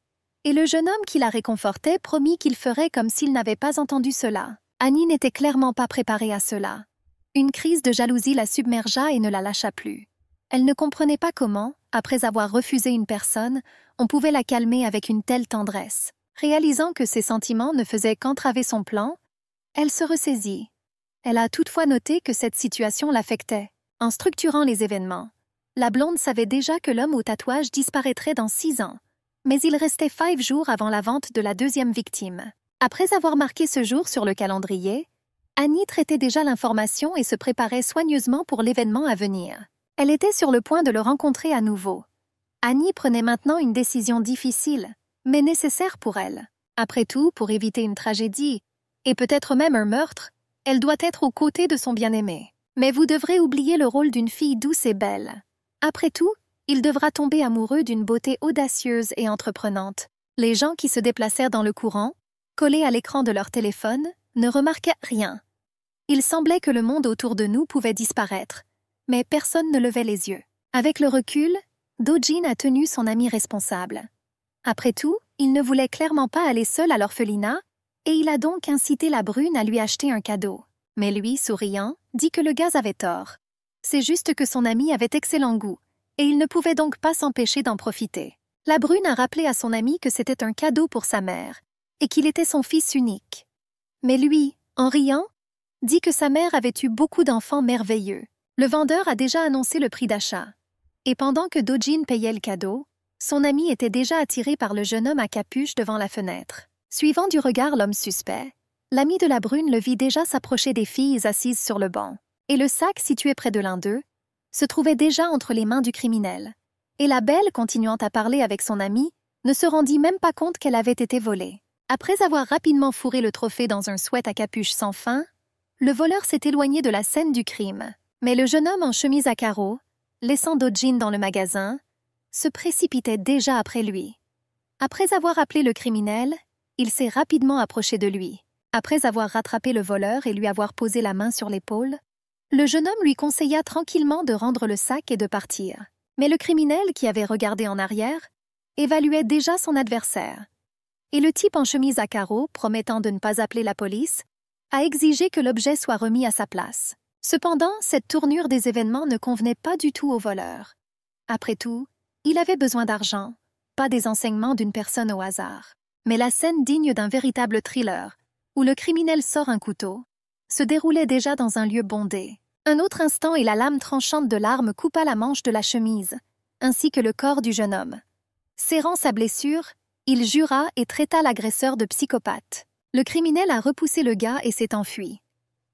Speaker 1: Et le jeune homme qui la réconfortait promit qu'il ferait comme s'il n'avait pas entendu cela. Annie n'était clairement pas préparée à cela. Une crise de jalousie la submergea et ne la lâcha plus. Elle ne comprenait pas comment, après avoir refusé une personne, on pouvait la calmer avec une telle tendresse. Réalisant que ses sentiments ne faisaient qu'entraver son plan, elle se ressaisit. Elle a toutefois noté que cette situation l'affectait. En structurant les événements, la blonde savait déjà que l'homme au tatouage disparaîtrait dans 6 ans. Mais il restait 5 jours avant la vente de la deuxième victime. Après avoir marqué ce jour sur le calendrier, Annie traitait déjà l'information et se préparait soigneusement pour l'événement à venir. Elle était sur le point de le rencontrer à nouveau. Annie prenait maintenant une décision difficile, mais nécessaire pour elle. Après tout, pour éviter une tragédie, et peut-être même un meurtre, elle doit être aux côtés de son bien-aimé. Mais vous devrez oublier le rôle d'une fille douce et belle. Après tout, il devra tomber amoureux d'une beauté audacieuse et entreprenante. Les gens qui se déplacèrent dans le courant, collés à l'écran de leur téléphone, ne remarquaient rien. Il semblait que le monde autour de nous pouvait disparaître, mais personne ne levait les yeux. Avec le recul, Do-jin a tenu son ami responsable. Après tout, il ne voulait clairement pas aller seul à l'orphelinat, et il a donc incité la brune à lui acheter un cadeau. Mais lui, souriant, dit que le gaz avait tort. C'est juste que son ami avait excellent goût, et il ne pouvait donc pas s'empêcher d'en profiter. La brune a rappelé à son ami que c'était un cadeau pour sa mère, et qu'il était son fils unique. Mais lui, en riant, dit que sa mère avait eu beaucoup d'enfants merveilleux. Le vendeur a déjà annoncé le prix d'achat. Et pendant que Do-jin payait le cadeau, son ami était déjà attiré par le jeune homme à capuche devant la fenêtre. Suivant du regard l'homme suspect, l'ami de la brune le vit déjà s'approcher des filles assises sur le banc, et le sac situé près de l'un d'eux se trouvait déjà entre les mains du criminel. Et la belle, continuant à parler avec son ami, ne se rendit même pas compte qu'elle avait été volée. Après avoir rapidement fourré le trophée dans un sweat à capuche sans fin, le voleur s'est éloigné de la scène du crime. Mais le jeune homme en chemise à carreaux, laissant Do-jin dans le magasin, se précipitait déjà après lui. Après avoir appelé le criminel, il s'est rapidement approché de lui. Après avoir rattrapé le voleur et lui avoir posé la main sur l'épaule, le jeune homme lui conseilla tranquillement de rendre le sac et de partir. Mais le criminel, qui avait regardé en arrière, évaluait déjà son adversaire. Et le type en chemise à carreaux, promettant de ne pas appeler la police, a exigé que l'objet soit remis à sa place. Cependant, cette tournure des événements ne convenait pas du tout au voleur. Après tout, il avait besoin d'argent, pas des enseignements d'une personne au hasard. Mais la scène digne d'un véritable thriller, où le criminel sort un couteau, se déroulait déjà dans un lieu bondé. Un autre instant et la lame tranchante de l'arme coupa la manche de la chemise, ainsi que le corps du jeune homme. Serrant sa blessure, il jura et traita l'agresseur de psychopathe. Le criminel a repoussé le gars et s'est enfui.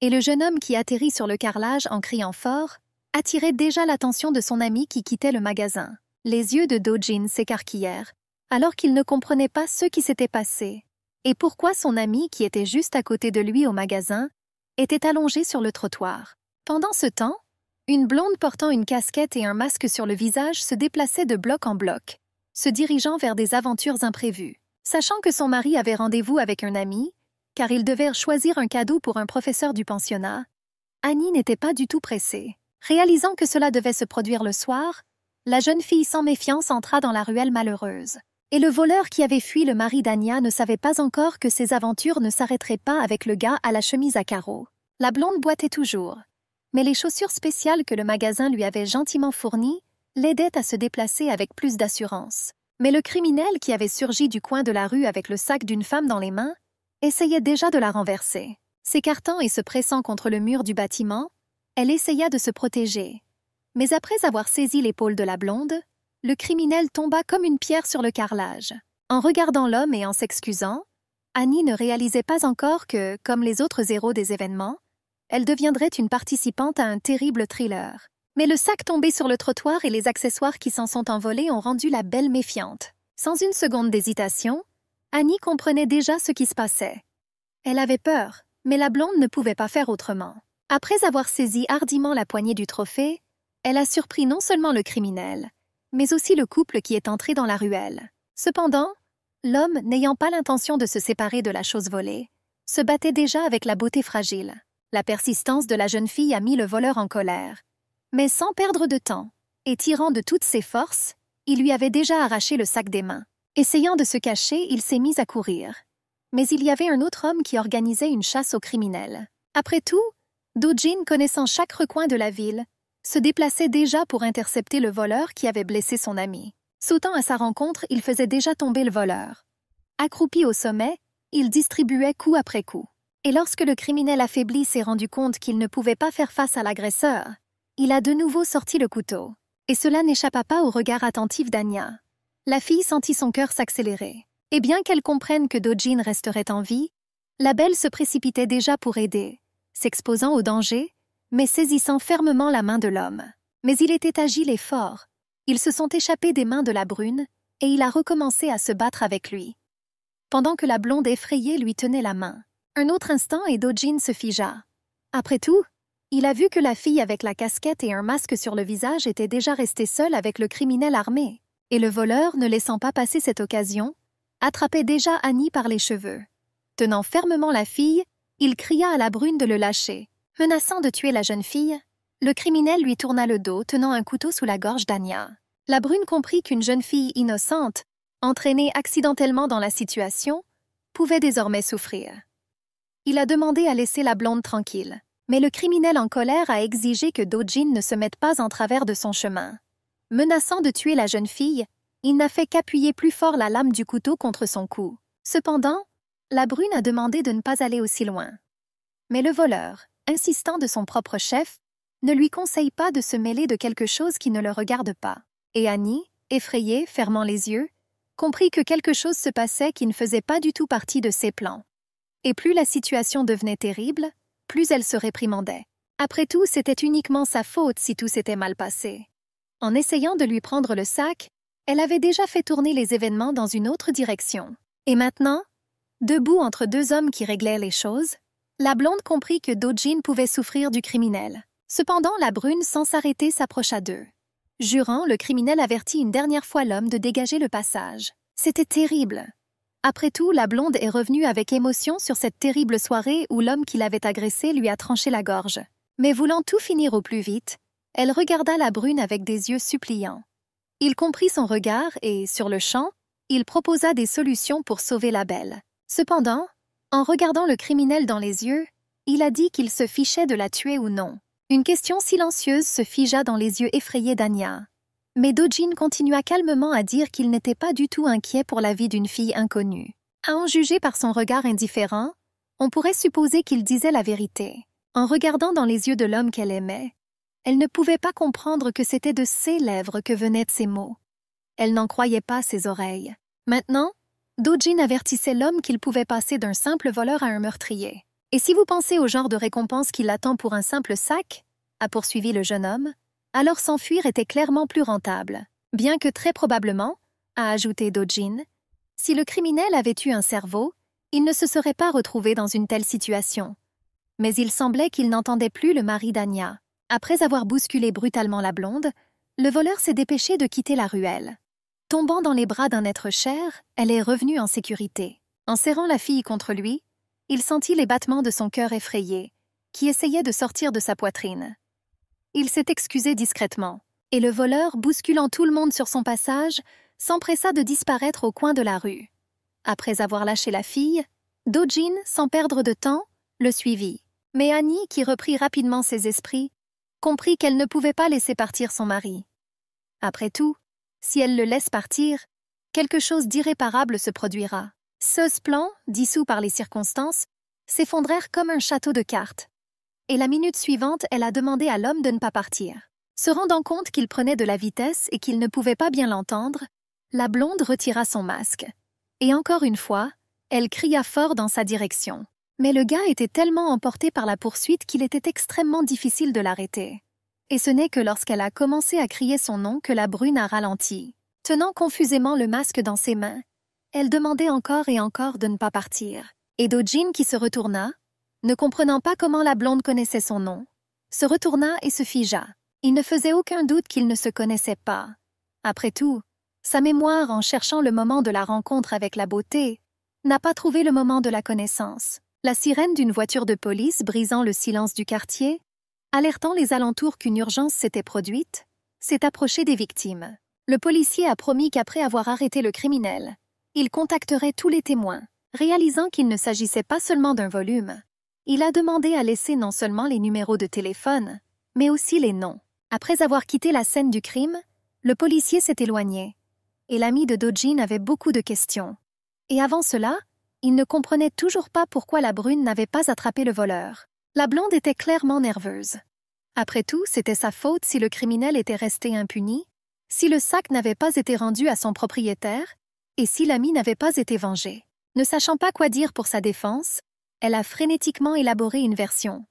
Speaker 1: Et le jeune homme qui atterrit sur le carrelage en criant fort attirait déjà l'attention de son ami qui quittait le magasin. Les yeux de Do-jin s'écarquillèrent, alors qu'il ne comprenait pas ce qui s'était passé, et pourquoi son ami, qui était juste à côté de lui au magasin, était allongé sur le trottoir. Pendant ce temps, une blonde portant une casquette et un masque sur le visage se déplaçait de bloc en bloc, se dirigeant vers des aventures imprévues. Sachant que son mari avait rendez-vous avec un ami, car il devait choisir un cadeau pour un professeur du pensionnat, Annie n'était pas du tout pressée. Réalisant que cela devait se produire le soir, la jeune fille sans méfiance entra dans la ruelle malheureuse. Et le voleur qui avait fui le mari d'Anya ne savait pas encore que ses aventures ne s'arrêteraient pas avec le gars à la chemise à carreaux. La blonde boitait toujours, mais les chaussures spéciales que le magasin lui avait gentiment fournies l'aidaient à se déplacer avec plus d'assurance. Mais le criminel qui avait surgi du coin de la rue avec le sac d'une femme dans les mains essayait déjà de la renverser. S'écartant et se pressant contre le mur du bâtiment, elle essaya de se protéger. Mais après avoir saisi l'épaule de la blonde, le criminel tomba comme une pierre sur le carrelage. En regardant l'homme et en s'excusant, Annie ne réalisait pas encore que, comme les autres héros des événements, elle deviendrait une participante à un terrible thriller. Mais le sac tombé sur le trottoir et les accessoires qui s'en sont envolés ont rendu la belle méfiante. Sans une seconde d'hésitation, Annie comprenait déjà ce qui se passait. Elle avait peur, mais la blonde ne pouvait pas faire autrement. Après avoir saisi hardiment la poignée du trophée, elle a surpris non seulement le criminel, mais aussi le couple qui est entré dans la ruelle. Cependant, l'homme, n'ayant pas l'intention de se séparer de la chose volée, se battait déjà avec la beauté fragile. La persistance de la jeune fille a mis le voleur en colère. Mais sans perdre de temps, et tirant de toutes ses forces, il lui avait déjà arraché le sac des mains. Essayant de se cacher, il s'est mis à courir. Mais il y avait un autre homme qui organisait une chasse aux criminels. Après tout, Do-jin, connaissant chaque recoin de la ville, se déplaçait déjà pour intercepter le voleur qui avait blessé son ami. Sautant à sa rencontre, il faisait déjà tomber le voleur. Accroupi au sommet, il distribuait coup après coup. Et lorsque le criminel affaibli s'est rendu compte qu'il ne pouvait pas faire face à l'agresseur, il a de nouveau sorti le couteau. Et cela n'échappa pas au regard attentif d'Anya. La fille sentit son cœur s'accélérer. Et bien qu'elle comprenne que Do-jin resterait en vie, la belle se précipitait déjà pour aider, s'exposant au danger, mais saisissant fermement la main de l'homme. Mais il était agile et fort. Ils se sont échappés des mains de la brune, et il a recommencé à se battre avec lui. Pendant que la blonde effrayée lui tenait la main. Un autre instant et Do-jin se figea. Après tout, il a vu que la fille avec la casquette et un masque sur le visage était déjà restée seule avec le criminel armé. Et le voleur, ne laissant pas passer cette occasion, attrapait déjà Annie par les cheveux. Tenant fermement la fille, il cria à la brune de le lâcher. Menaçant de tuer la jeune fille, le criminel lui tourna le dos, tenant un couteau sous la gorge d'Anya. La brune comprit qu'une jeune fille innocente, entraînée accidentellement dans la situation, pouvait désormais souffrir. Il a demandé à laisser la blonde tranquille, mais le criminel en colère a exigé que Do-jin ne se mette pas en travers de son chemin. Menaçant de tuer la jeune fille, il n'a fait qu'appuyer plus fort la lame du couteau contre son cou. Cependant, la brune a demandé de ne pas aller aussi loin. Mais le voleur, insistant de son propre chef, ne lui conseille pas de se mêler de quelque chose qui ne le regarde pas. Et Annie, effrayée, fermant les yeux, comprit que quelque chose se passait qui ne faisait pas du tout partie de ses plans. Et plus la situation devenait terrible, plus elle se réprimandait. Après tout, c'était uniquement sa faute si tout s'était mal passé. En essayant de lui prendre le sac, elle avait déjà fait tourner les événements dans une autre direction. Et maintenant, debout entre deux hommes qui réglaient les choses, la blonde comprit que Do-jin pouvait souffrir du criminel. Cependant, la brune, sans s'arrêter, s'approcha d'eux. Jurant, le criminel avertit une dernière fois l'homme de dégager le passage. C'était terrible. Après tout, la blonde est revenue avec émotion sur cette terrible soirée où l'homme qui l'avait agressée lui a tranché la gorge. Mais voulant tout finir au plus vite, elle regarda la brune avec des yeux suppliants. Il comprit son regard et, sur le champ, il proposa des solutions pour sauver la belle. Cependant, en regardant le criminel dans les yeux, il a dit qu'il se fichait de la tuer ou non. Une question silencieuse se figea dans les yeux effrayés d'Anya. Mais Do-jin continua calmement à dire qu'il n'était pas du tout inquiet pour la vie d'une fille inconnue. À en juger par son regard indifférent, on pourrait supposer qu'il disait la vérité. En regardant dans les yeux de l'homme qu'elle aimait, elle ne pouvait pas comprendre que c'était de ses lèvres que venaient ces mots. Elle n'en croyait pas ses oreilles. Maintenant, Do-jin avertissait l'homme qu'il pouvait passer d'un simple voleur à un meurtrier. « Et si vous pensez au genre de récompense qui l'attend pour un simple sac ?» a poursuivi le jeune homme. Alors s'enfuir était clairement plus rentable. Bien que très probablement, a ajouté Do-jin, si le criminel avait eu un cerveau, il ne se serait pas retrouvé dans une telle situation. Mais il semblait qu'il n'entendait plus le mari d'Anya. Après avoir bousculé brutalement la blonde, le voleur s'est dépêché de quitter la ruelle. Tombant dans les bras d'un être cher, elle est revenue en sécurité. En serrant la fille contre lui, il sentit les battements de son cœur effrayé, qui essayait de sortir de sa poitrine. Il s'est excusé discrètement, et le voleur, bousculant tout le monde sur son passage, s'empressa de disparaître au coin de la rue. Après avoir lâché la fille, Do-jin, sans perdre de temps, le suivit. Mais Annie, qui reprit rapidement ses esprits, comprit qu'elle ne pouvait pas laisser partir son mari. Après tout, si elle le laisse partir, quelque chose d'irréparable se produira. Ce plan, dissous par les circonstances, s'effondrèrent comme un château de cartes. Et la minute suivante, elle a demandé à l'homme de ne pas partir. Se rendant compte qu'il prenait de la vitesse et qu'il ne pouvait pas bien l'entendre, la blonde retira son masque. Et encore une fois, elle cria fort dans sa direction. Mais le gars était tellement emporté par la poursuite qu'il était extrêmement difficile de l'arrêter. Et ce n'est que lorsqu'elle a commencé à crier son nom que la brune a ralenti. Tenant confusément le masque dans ses mains, elle demandait encore et encore de ne pas partir. Et Do-jin, qui se retourna, ne comprenant pas comment la blonde connaissait son nom, se retourna et se figea. Il ne faisait aucun doute qu'ils ne se connaissaient pas. Après tout, sa mémoire, en cherchant le moment de la rencontre avec la beauté, n'a pas trouvé le moment de la connaissance. La sirène d'une voiture de police brisant le silence du quartier, alertant les alentours qu'une urgence s'était produite, s'est approchée des victimes. Le policier a promis qu'après avoir arrêté le criminel, il contacterait tous les témoins, réalisant qu'il ne s'agissait pas seulement d'un volume, Il a demandé à laisser non seulement les numéros de téléphone, mais aussi les noms. Après avoir quitté la scène du crime, le policier s'est éloigné, et l'ami de Do-jin avait beaucoup de questions. Et avant cela, il ne comprenait toujours pas pourquoi la brune n'avait pas attrapé le voleur. La blonde était clairement nerveuse. Après tout, c'était sa faute si le criminel était resté impuni, si le sac n'avait pas été rendu à son propriétaire, et si l'ami n'avait pas été vengé. Ne sachant pas quoi dire pour sa défense, elle a frénétiquement élaboré une version.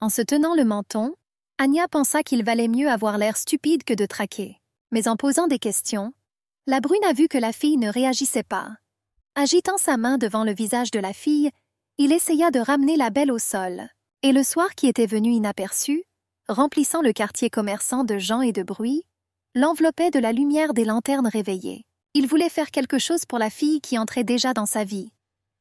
Speaker 1: En se tenant le menton, Anya pensa qu'il valait mieux avoir l'air stupide que de traquer. Mais en posant des questions, la brune a vu que la fille ne réagissait pas. Agitant sa main devant le visage de la fille, il essaya de ramener la belle au sol. Et le soir qui était venu inaperçu, remplissant le quartier commerçant de gens et de bruit, l'enveloppait de la lumière des lanternes réveillées. Il voulait faire quelque chose pour la fille qui entrait déjà dans sa vie.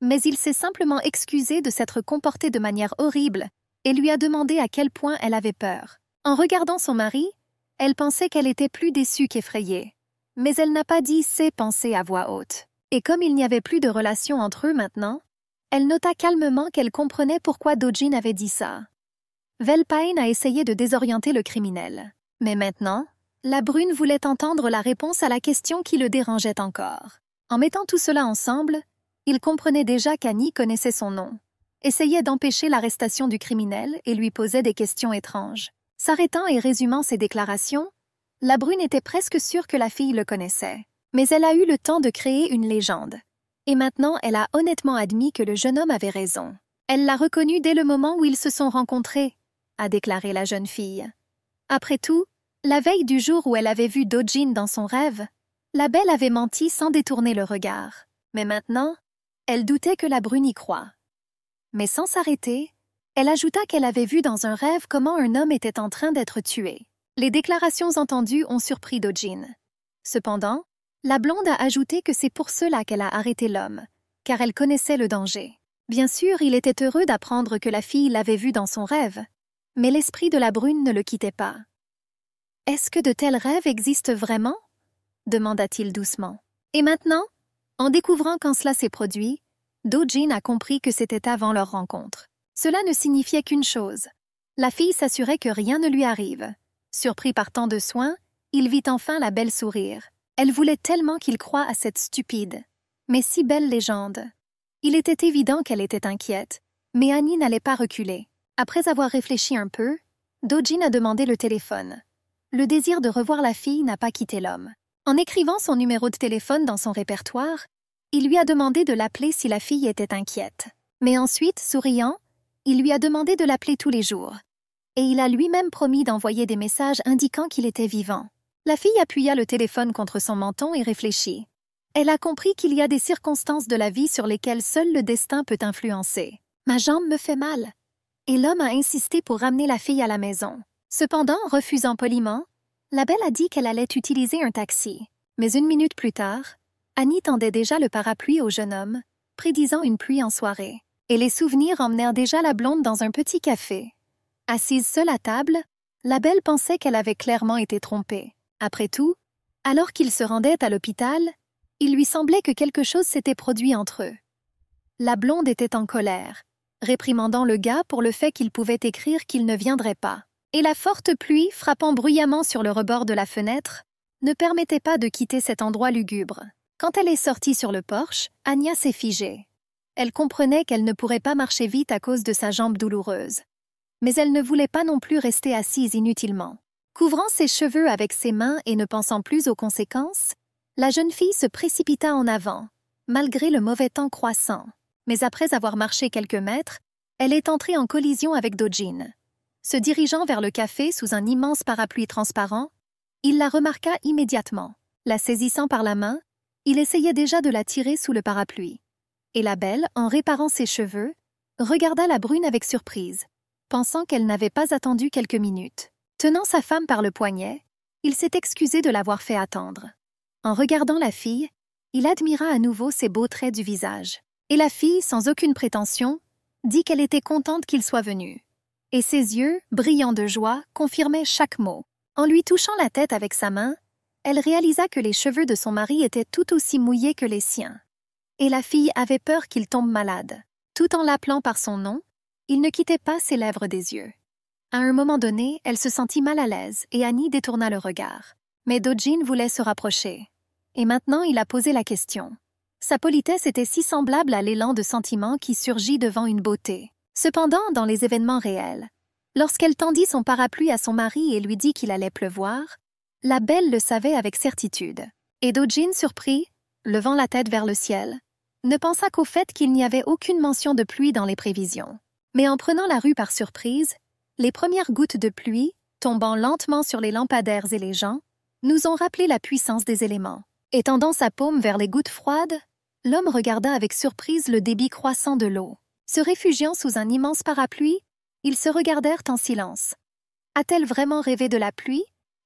Speaker 1: Mais il s'est simplement excusé de s'être comporté de manière horrible et lui a demandé à quel point elle avait peur. En regardant son mari, elle pensait qu'elle était plus déçue qu'effrayée. Mais elle n'a pas dit ses pensées à voix haute. Et comme il n'y avait plus de relation entre eux maintenant, elle nota calmement qu'elle comprenait pourquoi Do-jin avait dit ça. Velpain a essayé de désorienter le criminel. Mais maintenant, la brune voulait entendre la réponse à la question qui le dérangeait encore. En mettant tout cela ensemble, il comprenait déjà qu'Annie connaissait son nom, essayait d'empêcher l'arrestation du criminel et lui posait des questions étranges. S'arrêtant et résumant ses déclarations, la brune était presque sûre que la fille le connaissait. Mais elle a eu le temps de créer une légende. Et maintenant, elle a honnêtement admis que le jeune homme avait raison. Elle l'a reconnu dès le moment où ils se sont rencontrés, a déclaré la jeune fille. Après tout, la veille du jour où elle avait vu Do-jin dans son rêve, la belle avait menti sans détourner le regard. Mais maintenant, elle doutait que la brune y croie. Mais sans s'arrêter, elle ajouta qu'elle avait vu dans un rêve comment un homme était en train d'être tué. Les déclarations entendues ont surpris Do-jin. Cependant, la blonde a ajouté que c'est pour cela qu'elle a arrêté l'homme, car elle connaissait le danger. Bien sûr, il était heureux d'apprendre que la fille l'avait vu dans son rêve, mais l'esprit de la brune ne le quittait pas. « Est-ce que de tels rêves existent vraiment ?» demanda-t-il doucement. Et maintenant, en découvrant quand cela s'est produit, Do-jin a compris que c'était avant leur rencontre. Cela ne signifiait qu'une chose. La fille s'assurait que rien ne lui arrive. Surpris par tant de soins, il vit enfin la belle sourire. Elle voulait tellement qu'il croie à cette stupide, mais si belle légende. Il était évident qu'elle était inquiète, mais Annie n'allait pas reculer. Après avoir réfléchi un peu, Do-jin a demandé le téléphone. Le désir de revoir la fille n'a pas quitté l'homme. En écrivant son numéro de téléphone dans son répertoire, il lui a demandé de l'appeler si la fille était inquiète. Mais ensuite, souriant, il lui a demandé de l'appeler tous les jours. Et il a lui-même promis d'envoyer des messages indiquant qu'il était vivant. La fille appuya le téléphone contre son menton et réfléchit. Elle a compris qu'il y a des circonstances de la vie sur lesquelles seul le destin peut influencer. « Ma jambe me fait mal. » Et l'homme a insisté pour ramener la fille à la maison. Cependant, refusant poliment, la belle a dit qu'elle allait utiliser un taxi. Mais une minute plus tard, Annie tendait déjà le parapluie au jeune homme, prédisant une pluie en soirée. Et les souvenirs emmenèrent déjà la blonde dans un petit café. Assise seule à table, la belle pensait qu'elle avait clairement été trompée. Après tout, alors qu'ils se rendaient à l'hôpital, il lui semblait que quelque chose s'était produit entre eux. La blonde était en colère, réprimandant le gars pour le fait qu'il pouvait écrire qu'il ne viendrait pas. Et la forte pluie, frappant bruyamment sur le rebord de la fenêtre, ne permettait pas de quitter cet endroit lugubre. Quand elle est sortie sur le porche, Anya s'est figée. Elle comprenait qu'elle ne pourrait pas marcher vite à cause de sa jambe douloureuse. Mais elle ne voulait pas non plus rester assise inutilement. Couvrant ses cheveux avec ses mains et ne pensant plus aux conséquences, la jeune fille se précipita en avant, malgré le mauvais temps croissant. Mais après avoir marché quelques mètres, elle est entrée en collision avec Do-jin. Se dirigeant vers le café sous un immense parapluie transparent, il la remarqua immédiatement. La saisissant par la main, il essayait déjà de la tirer sous le parapluie. Et la belle, en réparant ses cheveux, regarda la brune avec surprise, pensant qu'elle n'avait pas attendu quelques minutes. Tenant sa femme par le poignet, il s'est excusé de l'avoir fait attendre. En regardant la fille, il admira à nouveau ses beaux traits du visage. Et la fille, sans aucune prétention, dit qu'elle était contente qu'il soit venu. Et ses yeux, brillants de joie, confirmaient chaque mot. En lui touchant la tête avec sa main, elle réalisa que les cheveux de son mari étaient tout aussi mouillés que les siens. Et la fille avait peur qu'il tombe malade. Tout en l'appelant par son nom, Il ne quittait pas ses lèvres des yeux. À un moment donné, elle se sentit mal à l'aise et Annie détourna le regard. Mais Do-jin voulait se rapprocher. Et maintenant, il a posé la question. Sa politesse était si semblable à l'élan de sentiment qui surgit devant une beauté. Cependant, dans les événements réels, lorsqu'elle tendit son parapluie à son mari et lui dit qu'il allait pleuvoir, la belle le savait avec certitude. Et Do-jin, surpris, levant la tête vers le ciel, ne pensa qu'au fait qu'il n'y avait aucune mention de pluie dans les prévisions. Mais en prenant la rue par surprise, les premières gouttes de pluie, tombant lentement sur les lampadaires et les gens, nous ont rappelé la puissance des éléments. Étendant sa paume vers les gouttes froides, l'homme regarda avec surprise le débit croissant de l'eau. Se réfugiant sous un immense parapluie, ils se regardèrent en silence. « A-t-elle vraiment rêvé de la pluie ?»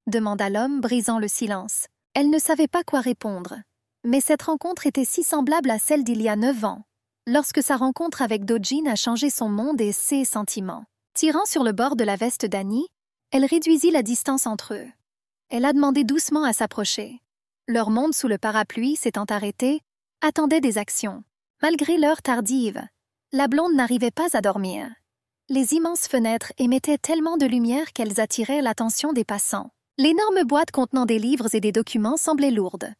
Speaker 1: demanda l'homme, brisant le silence. Elle ne savait pas quoi répondre. Mais cette rencontre était si semblable à celle d'il y a 9 ans, lorsque sa rencontre avec Do-jin a changé son monde et ses sentiments. Tirant sur le bord de la veste d'Annie, elle réduisit la distance entre eux. Elle a demandé doucement à s'approcher. Leur monde sous le parapluie, s'étant arrêté, attendait des actions. Malgré l'heure tardive, la blonde n'arrivait pas à dormir. Les immenses fenêtres émettaient tellement de lumière qu'elles attiraient l'attention des passants. L'énorme boîte contenant des livres et des documents semblait lourde.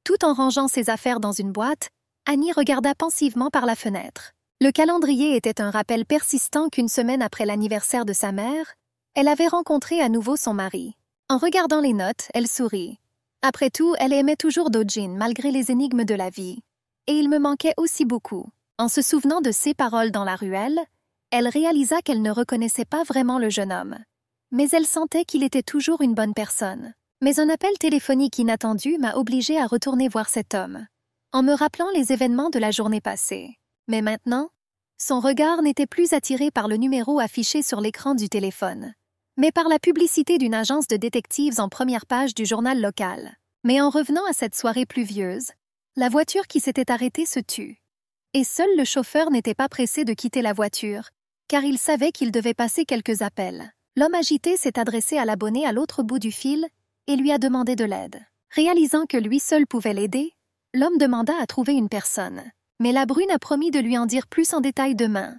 Speaker 1: Tout en rangeant ses affaires dans une boîte, Annie regarda pensivement par la fenêtre. Le calendrier était un rappel persistant qu'une semaine après l'anniversaire de sa mère, elle avait rencontré à nouveau son mari. En regardant les notes, elle sourit. Après tout, elle aimait toujours Do-jin malgré les énigmes de la vie. Et il me manquait aussi beaucoup. En se souvenant de ses paroles dans la ruelle, elle réalisa qu'elle ne reconnaissait pas vraiment le jeune homme. Mais elle sentait qu'il était toujours une bonne personne. Mais un appel téléphonique inattendu m'a obligée à retourner voir cet homme, en me rappelant les événements de la journée passée. Mais maintenant, son regard n'était plus attiré par le numéro affiché sur l'écran du téléphone, mais par la publicité d'une agence de détectives en première page du journal local. Mais en revenant à cette soirée pluvieuse, la voiture qui s'était arrêtée se tut. Et seul le chauffeur n'était pas pressé de quitter la voiture, car il savait qu'il devait passer quelques appels. L'homme agité s'est adressé à l'abonné à l'autre bout du fil et lui a demandé de l'aide. Réalisant que lui seul pouvait l'aider, l'homme demanda à trouver une personne. Mais la brune a promis de lui en dire plus en détail demain.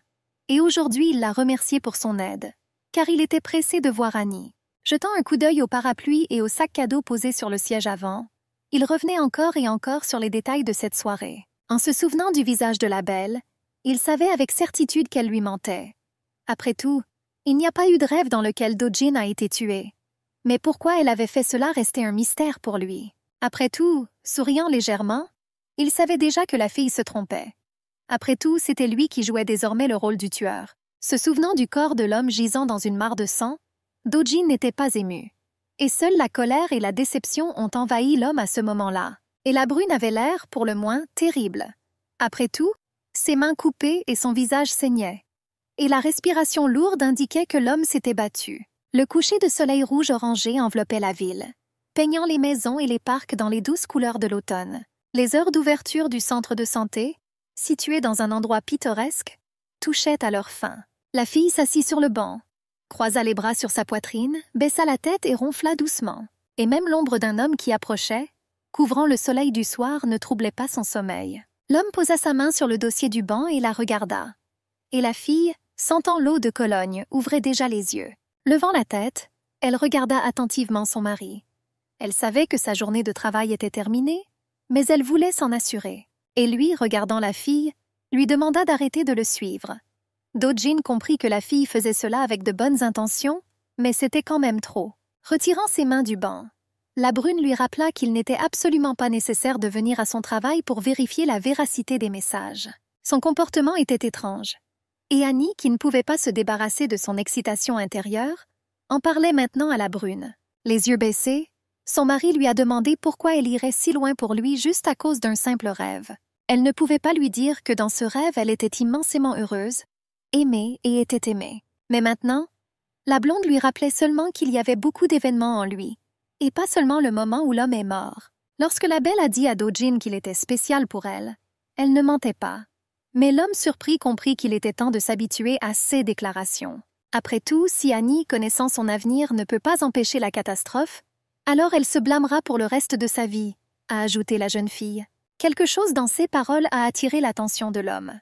Speaker 1: Et aujourd'hui, il l'a remercié pour son aide, car il était pressé de voir Annie. Jetant un coup d'œil au parapluie et au sac cadeau posé sur le siège avant, il revenait encore et encore sur les détails de cette soirée. En se souvenant du visage de la belle, il savait avec certitude qu'elle lui mentait. Après tout, il n'y a pas eu de rêve dans lequel Do-jin a été tué. Mais pourquoi elle avait fait cela restait un mystère pour lui. Après tout, souriant légèrement, il savait déjà que la fille se trompait. Après tout, c'était lui qui jouait désormais le rôle du tueur. Se souvenant du corps de l'homme gisant dans une mare de sang, Do-jin n'était pas ému. Et seule la colère et la déception ont envahi l'homme à ce moment-là. Et la brune avait l'air, pour le moins, terrible. Après tout, ses mains coupées et son visage saignait. Et la respiration lourde indiquait que l'homme s'était battu. Le coucher de soleil rouge-orangé enveloppait la ville, peignant les maisons et les parcs dans les douces couleurs de l'automne. Les heures d'ouverture du centre de santé, situé dans un endroit pittoresque, touchaient à leur fin. La fille s'assit sur le banc, croisa les bras sur sa poitrine, baissa la tête et ronfla doucement. Et même l'ombre d'un homme qui approchait, couvrant le soleil du soir, ne troublait pas son sommeil. L'homme posa sa main sur le dossier du banc et la regarda. Et la fille, sentant l'eau de Cologne, ouvrait déjà les yeux. Levant la tête, elle regarda attentivement son mari. Elle savait que sa journée de travail était terminée, mais elle voulait s'en assurer. Et lui, regardant la fille, lui demanda d'arrêter de le suivre. Do-jin comprit que la fille faisait cela avec de bonnes intentions, mais c'était quand même trop. Retirant ses mains du banc, la brune lui rappela qu'il n'était absolument pas nécessaire de venir à son travail pour vérifier la véracité des messages. Son comportement était étrange. Et Annie, qui ne pouvait pas se débarrasser de son excitation intérieure, en parlait maintenant à la brune. Les yeux baissés, son mari lui a demandé pourquoi elle irait si loin pour lui juste à cause d'un simple rêve. Elle ne pouvait pas lui dire que dans ce rêve, elle était immensément heureuse, aimée et était aimée. Mais maintenant, la blonde lui rappelait seulement qu'il y avait beaucoup d'événements en lui, et pas seulement le moment où l'homme est mort. Lorsque la belle a dit à Do-jin qu'il était spécial pour elle ne mentait pas. Mais l'homme surpris comprit qu'il était temps de s'habituer à ces déclarations. Après tout, si Annie, connaissant son avenir, ne peut pas empêcher la catastrophe, alors elle se blâmera pour le reste de sa vie, a ajouté la jeune fille. Quelque chose dans ces paroles a attiré l'attention de l'homme.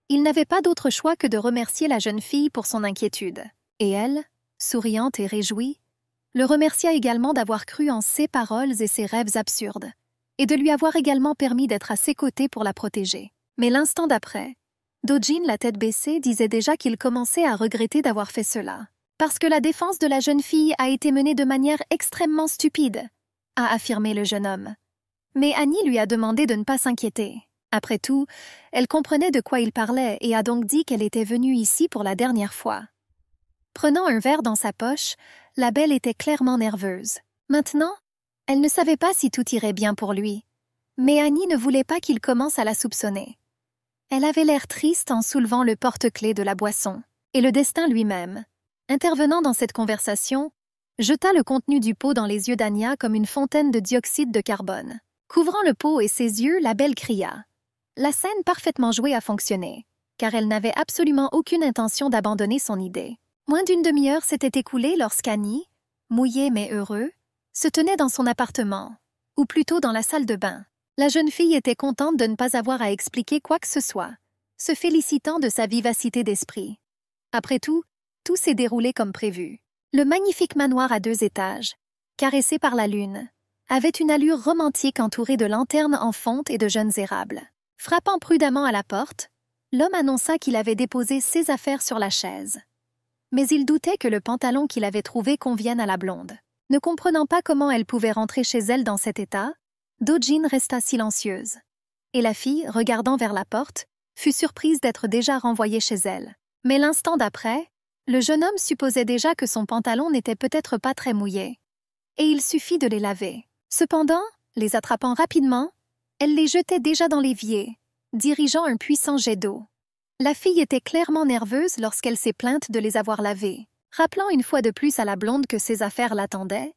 Speaker 1: Il n'avait pas d'autre choix que de remercier la jeune fille pour son inquiétude. Et elle, souriante et réjouie, le remercia également d'avoir cru en ses paroles et ses rêves absurdes, et de lui avoir également permis d'être à ses côtés pour la protéger. Mais l'instant d'après, Dojin, la tête baissée, disait déjà qu'il commençait à regretter d'avoir fait cela. Parce que la défense de la jeune fille a été menée de manière extrêmement stupide, a affirmé le jeune homme. Mais Annie lui a demandé de ne pas s'inquiéter. Après tout, elle comprenait de quoi il parlait et a donc dit qu'elle était venue ici pour la dernière fois. Prenant un verre dans sa poche, la belle était clairement nerveuse. Maintenant, elle ne savait pas si tout irait bien pour lui. Mais Annie ne voulait pas qu'il commence à la soupçonner. Elle avait l'air triste en soulevant le porte-clés de la boisson. Et le destin lui-même, intervenant dans cette conversation, jeta le contenu du pot dans les yeux d'Anya comme une fontaine de dioxyde de carbone. Couvrant le pot et ses yeux, la belle cria. La scène parfaitement jouée a fonctionné, car elle n'avait absolument aucune intention d'abandonner son idée. Moins d'une demi-heure s'était écoulée lorsqu'Annie, mouillée mais heureux, se tenait dans son appartement, ou plutôt dans la salle de bain. La jeune fille était contente de ne pas avoir à expliquer quoi que ce soit, se félicitant de sa vivacité d'esprit. Après tout s'est déroulé comme prévu. Le magnifique manoir à 2 étages, caressé par la lune, avait une allure romantique entourée de lanternes en fonte et de jeunes érables. Frappant prudemment à la porte, l'homme annonça qu'il avait déposé ses affaires sur la chaise. Mais il doutait que le pantalon qu'il avait trouvé convienne à la blonde. Ne comprenant pas comment elle pouvait rentrer chez elle dans cet état, Dojin resta silencieuse. Et la fille, regardant vers la porte, fut surprise d'être déjà renvoyée chez elle. Mais l'instant d'après, le jeune homme supposait déjà que son pantalon n'était peut-être pas très mouillé. Et il suffit de les laver. Cependant, les attrapant rapidement, elle les jetait déjà dans l'évier, dirigeant un puissant jet d'eau. La fille était clairement nerveuse lorsqu'elle s'est plainte de les avoir lavés. Rappelant une fois de plus à la blonde que ses affaires l'attendaient,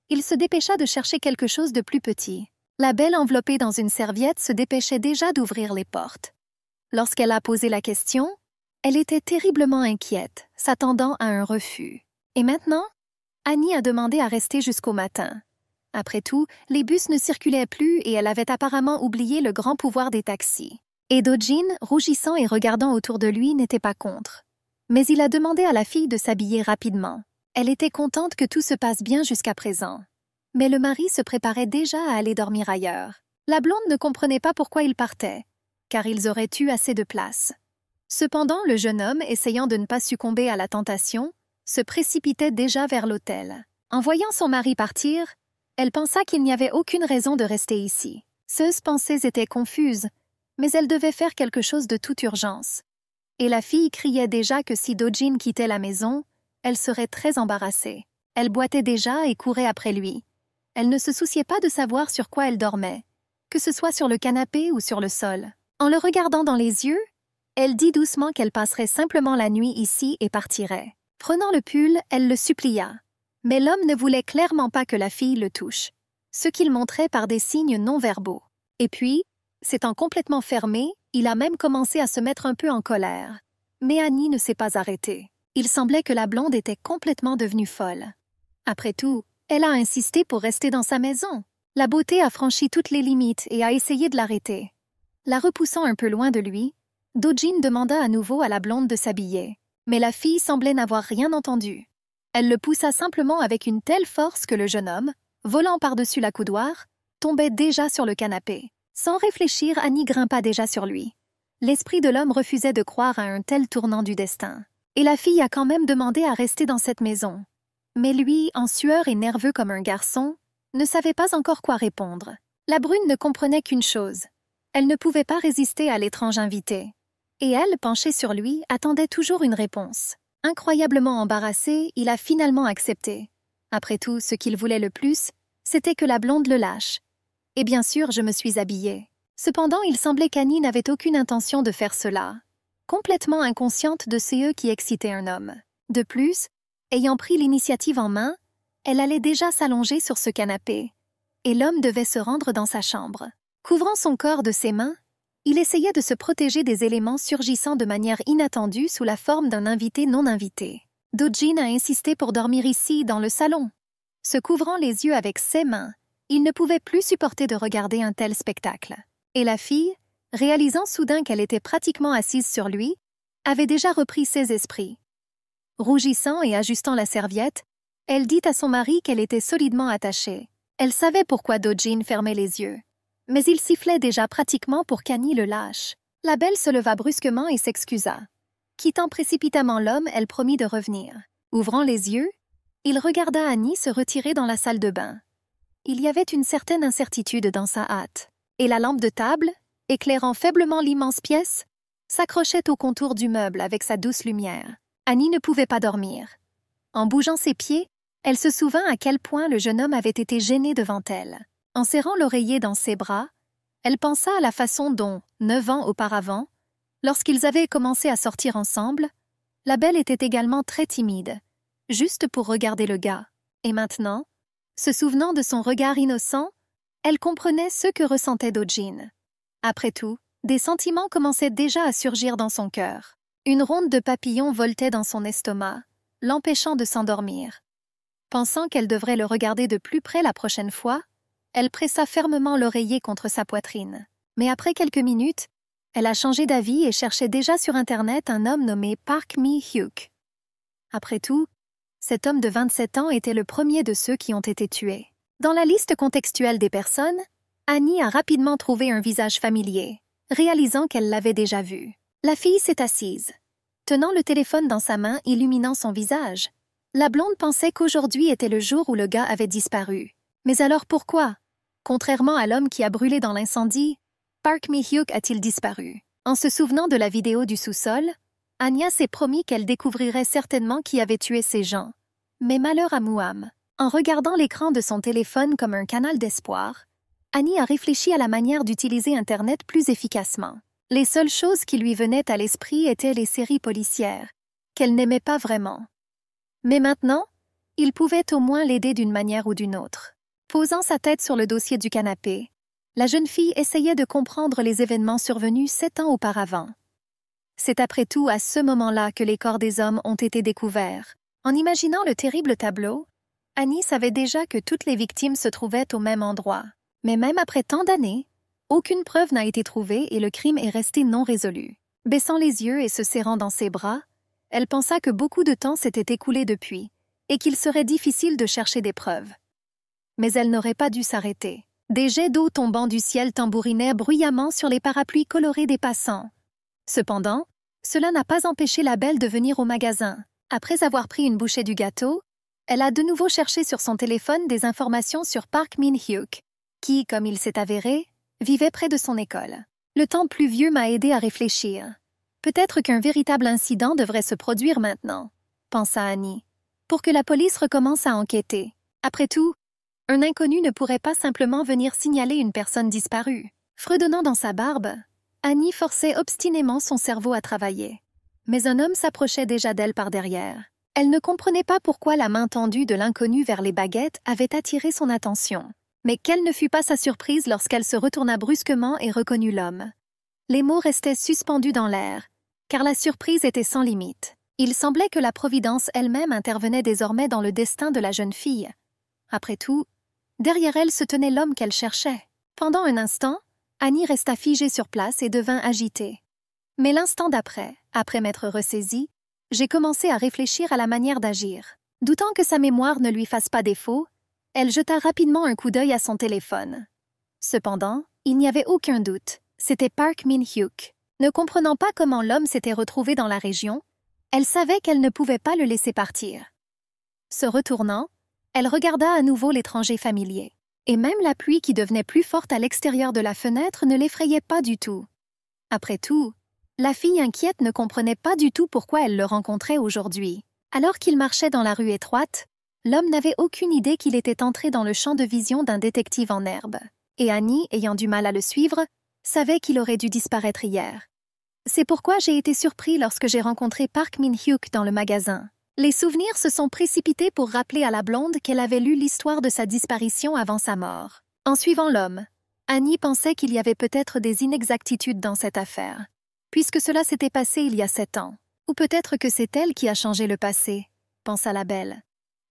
Speaker 1: il se dépêcha de chercher quelque chose de plus petit. La belle enveloppée dans une serviette se dépêchait déjà d'ouvrir les portes. Lorsqu'elle a posé la question, elle était terriblement inquiète, s'attendant à un refus. Et maintenant, Annie a demandé à rester jusqu'au matin. Après tout, les bus ne circulaient plus et elle avait apparemment oublié le grand pouvoir des taxis. Et Dojin, rougissant et regardant autour de lui, n'était pas contre. Mais il a demandé à la fille de s'habiller rapidement. Elle était contente que tout se passe bien jusqu'à présent. Mais le mari se préparait déjà à aller dormir ailleurs. La blonde ne comprenait pas pourquoi il partait, car ils auraient eu assez de place. Cependant, le jeune homme, essayant de ne pas succomber à la tentation, se précipitait déjà vers l'hôtel. En voyant son mari partir, elle pensa qu'il n'y avait aucune raison de rester ici. Ses pensées étaient confuses, mais elle devait faire quelque chose de toute urgence. Et la fille criait déjà que si Dojin quittait la maison, elle serait très embarrassée. Elle boitait déjà et courait après lui. Elle ne se souciait pas de savoir sur quoi elle dormait, que ce soit sur le canapé ou sur le sol. En le regardant dans les yeux, elle dit doucement qu'elle passerait simplement la nuit ici et partirait. Prenant le pull, elle le supplia. Mais l'homme ne voulait clairement pas que la fille le touche, ce qu'il montrait par des signes non-verbaux. Et puis, s'étant complètement fermé, il a même commencé à se mettre un peu en colère. Mais Annie ne s'est pas arrêtée. Il semblait que la blonde était complètement devenue folle. Après tout, elle a insisté pour rester dans sa maison. La beauté a franchi toutes les limites et a essayé de l'arrêter. La repoussant un peu loin de lui, Dojin demanda à nouveau à la blonde de s'habiller. Mais la fille semblait n'avoir rien entendu. Elle le poussa simplement avec une telle force que le jeune homme, volant par-dessus la coudoir, tombait déjà sur le canapé. Sans réfléchir, Annie grimpa déjà sur lui. L'esprit de l'homme refusait de croire à un tel tournant du destin. Et la fille a quand même demandé à rester dans cette maison. Mais lui, en sueur et nerveux comme un garçon, ne savait pas encore quoi répondre. La brune ne comprenait qu'une chose. Elle ne pouvait pas résister à l'étrange invité. Et elle, penchée sur lui, attendait toujours une réponse. Incroyablement embarrassé, il a finalement accepté. Après tout, ce qu'il voulait le plus, c'était que la blonde le lâche. Et bien sûr, je me suis habillée. Cependant, il semblait qu'Annie n'avait aucune intention de faire cela, complètement inconsciente de ce qui excitait un homme. De plus, ayant pris l'initiative en main, elle allait déjà s'allonger sur ce canapé, et l'homme devait se rendre dans sa chambre. Couvrant son corps de ses mains, il essayait de se protéger des éléments surgissant de manière inattendue sous la forme d'un invité non invité. Dojin a insisté pour dormir ici, dans le salon. Se couvrant les yeux avec ses mains, il ne pouvait plus supporter de regarder un tel spectacle. Et la fille, réalisant soudain qu'elle était pratiquement assise sur lui, avait déjà repris ses esprits. Rougissant et ajustant la serviette, elle dit à son mari qu'elle était solidement attachée. Elle savait pourquoi Do-jin fermait les yeux. Mais il sifflait déjà pratiquement pour qu'Annie le lâche. La belle se leva brusquement et s'excusa. Quittant précipitamment l'homme, elle promit de revenir. Ouvrant les yeux, il regarda Annie se retirer dans la salle de bain. Il y avait une certaine incertitude dans sa hâte. Et la lampe de table, éclairant faiblement l'immense pièce, s'accrochait au contour du meuble avec sa douce lumière. Annie ne pouvait pas dormir. En bougeant ses pieds, elle se souvint à quel point le jeune homme avait été gêné devant elle. En serrant l'oreiller dans ses bras, elle pensa à la façon dont, 9 ans auparavant, lorsqu'ils avaient commencé à sortir ensemble, la belle était également très timide, juste pour regarder le gars. Et maintenant, se souvenant de son regard innocent, elle comprenait ce que ressentait Do-jin. Après tout, des sentiments commençaient déjà à surgir dans son cœur. Une ronde de papillons voltait dans son estomac, l'empêchant de s'endormir. Pensant qu'elle devrait le regarder de plus près la prochaine fois, elle pressa fermement l'oreiller contre sa poitrine. Mais après quelques minutes, elle a changé d'avis et cherchait déjà sur Internet un homme nommé Park Mi-hyuk. Après tout, cet homme de 27 ans était le premier de ceux qui ont été tués. Dans la liste contextuelle des personnes, Annie a rapidement trouvé un visage familier, réalisant qu'elle l'avait déjà vu. La fille s'est assise, tenant le téléphone dans sa main, illuminant son visage. La blonde pensait qu'aujourd'hui était le jour où le gars avait disparu. Mais alors pourquoi? Contrairement à l'homme qui a brûlé dans l'incendie, Park Mi-hyuk a-t-il disparu? En se souvenant de la vidéo du sous-sol, Anya s'est promis qu'elle découvrirait certainement qui avait tué ces gens. Mais malheur à Muam. En regardant l'écran de son téléphone comme un canal d'espoir, Annie a réfléchi à la manière d'utiliser Internet plus efficacement. Les seules choses qui lui venaient à l'esprit étaient les séries policières, qu'elle n'aimait pas vraiment. Mais maintenant, il pouvait au moins l'aider d'une manière ou d'une autre. Posant sa tête sur le dossier du canapé, la jeune fille essayait de comprendre les événements survenus 7 ans auparavant. C'est après tout à ce moment-là que les corps des hommes ont été découverts. En imaginant le terrible tableau, Annie savait déjà que toutes les victimes se trouvaient au même endroit. Mais même après tant d'années, aucune preuve n'a été trouvée et le crime est resté non résolu. Baissant les yeux et se serrant dans ses bras, elle pensa que beaucoup de temps s'était écoulé depuis et qu'il serait difficile de chercher des preuves. Mais elle n'aurait pas dû s'arrêter. Des jets d'eau tombant du ciel tambourinaient bruyamment sur les parapluies colorés des passants. Cependant, cela n'a pas empêché la belle de venir au magasin. Après avoir pris une bouchée du gâteau, elle a de nouveau cherché sur son téléphone des informations sur Park Min-hyuk, qui, comme il s'est avéré, vivait près de son école. Le temps pluvieux m'a aidé à réfléchir. Peut-être qu'un véritable incident devrait se produire maintenant, pensa Annie, pour que la police recommence à enquêter. Après tout, un inconnu ne pourrait pas simplement venir signaler une personne disparue. Fredonnant dans sa barbe, Annie forçait obstinément son cerveau à travailler. Mais un homme s'approchait déjà d'elle par derrière. Elle ne comprenait pas pourquoi la main tendue de l'inconnu vers les baguettes avait attiré son attention. Mais quelle ne fut pas sa surprise lorsqu'elle se retourna brusquement et reconnut l'homme. Les mots restaient suspendus dans l'air, car la surprise était sans limite. Il semblait que la Providence elle-même intervenait désormais dans le destin de la jeune fille. Après tout, derrière elle se tenait l'homme qu'elle cherchait. Pendant un instant, Annie resta figée sur place et devint agitée. Mais l'instant d'après, après m'être ressaisie, j'ai commencé à réfléchir à la manière d'agir. Doutant que sa mémoire ne lui fasse pas défaut, elle jeta rapidement un coup d'œil à son téléphone. Cependant, il n'y avait aucun doute, c'était Park Min-hyuk. Ne comprenant pas comment l'homme s'était retrouvé dans la région, elle savait qu'elle ne pouvait pas le laisser partir. Se retournant, elle regarda à nouveau l'étranger familier. Et même la pluie qui devenait plus forte à l'extérieur de la fenêtre ne l'effrayait pas du tout. Après tout, la fille inquiète ne comprenait pas du tout pourquoi elle le rencontrait aujourd'hui. Alors qu'il marchait dans la rue étroite, l'homme n'avait aucune idée qu'il était entré dans le champ de vision d'un détective en herbe. Et Annie, ayant du mal à le suivre, savait qu'il aurait dû disparaître hier. C'est pourquoi j'ai été surpris lorsque j'ai rencontré Park Min-hyuk dans le magasin. Les souvenirs se sont précipités pour rappeler à la blonde qu'elle avait lu l'histoire de sa disparition avant sa mort. En suivant l'homme, Annie pensait qu'il y avait peut-être des inexactitudes dans cette affaire, puisque cela s'était passé il y a 7 ans. Ou peut-être que c'est elle qui a changé le passé, pensa la belle.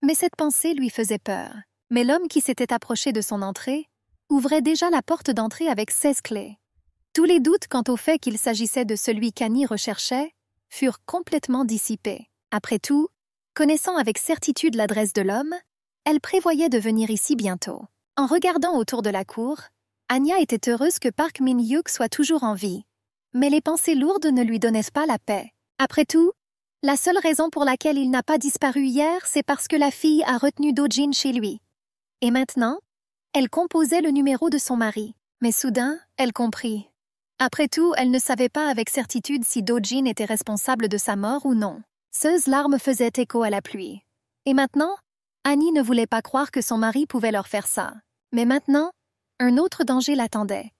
Speaker 1: Mais cette pensée lui faisait peur. Mais l'homme qui s'était approché de son entrée ouvrait déjà la porte d'entrée avec 16 clés. Tous les doutes quant au fait qu'il s'agissait de celui qu'Annie recherchait furent complètement dissipés. Après tout, connaissant avec certitude l'adresse de l'homme, elle prévoyait de venir ici bientôt. En regardant autour de la cour, Anya était heureuse que Park Min-hyuk soit toujours en vie. Mais les pensées lourdes ne lui donnaient pas la paix. Après tout, la seule raison pour laquelle il n'a pas disparu hier, c'est parce que la fille a retenu Do-jin chez lui. Et maintenant, elle composait le numéro de son mari. Mais soudain, elle comprit. Après tout, elle ne savait pas avec certitude si Do-jin était responsable de sa mort ou non. Ses larmes faisaient écho à la pluie. Et maintenant, Annie ne voulait pas croire que son mari pouvait leur faire ça. Mais maintenant, un autre danger l'attendait.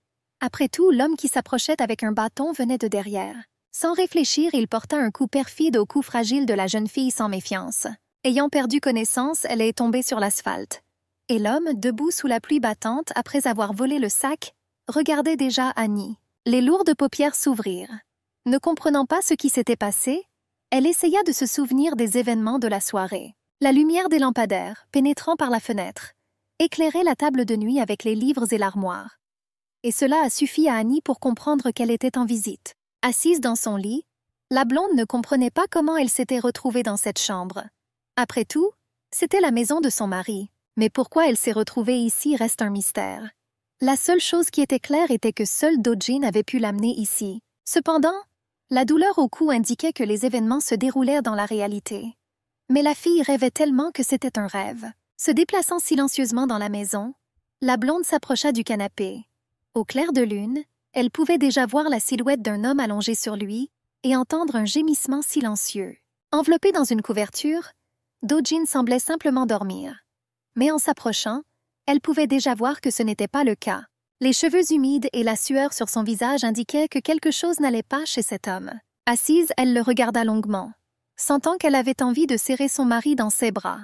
Speaker 1: Après tout, l'homme qui s'approchait avec un bâton venait de derrière. Sans réfléchir, il porta un coup perfide au cou fragile de la jeune fille sans méfiance. Ayant perdu connaissance, elle est tombée sur l'asphalte. Et l'homme, debout sous la pluie battante, après avoir volé le sac, regardait déjà Annie. Les lourdes paupières s'ouvrirent. Ne comprenant pas ce qui s'était passé, elle essaya de se souvenir des événements de la soirée. La lumière des lampadaires, pénétrant par la fenêtre, éclairait la table de nuit avec les livres et l'armoire. Et cela a suffi à Annie pour comprendre qu'elle était en visite. Assise dans son lit, la blonde ne comprenait pas comment elle s'était retrouvée dans cette chambre. Après tout, c'était la maison de son mari. Mais pourquoi elle s'est retrouvée ici reste un mystère. La seule chose qui était claire était que seul Do-jin avait pu l'amener ici. Cependant, la douleur au cou indiquait que les événements se déroulaient dans la réalité. Mais la fille rêvait tellement que c'était un rêve. Se déplaçant silencieusement dans la maison, la blonde s'approcha du canapé. Au clair de lune, elle pouvait déjà voir la silhouette d'un homme allongé sur lui et entendre un gémissement silencieux. Enveloppé dans une couverture, Do-jin semblait simplement dormir. Mais en s'approchant, elle pouvait déjà voir que ce n'était pas le cas. Les cheveux humides et la sueur sur son visage indiquaient que quelque chose n'allait pas chez cet homme. Assise, elle le regarda longuement, sentant qu'elle avait envie de serrer son mari dans ses bras.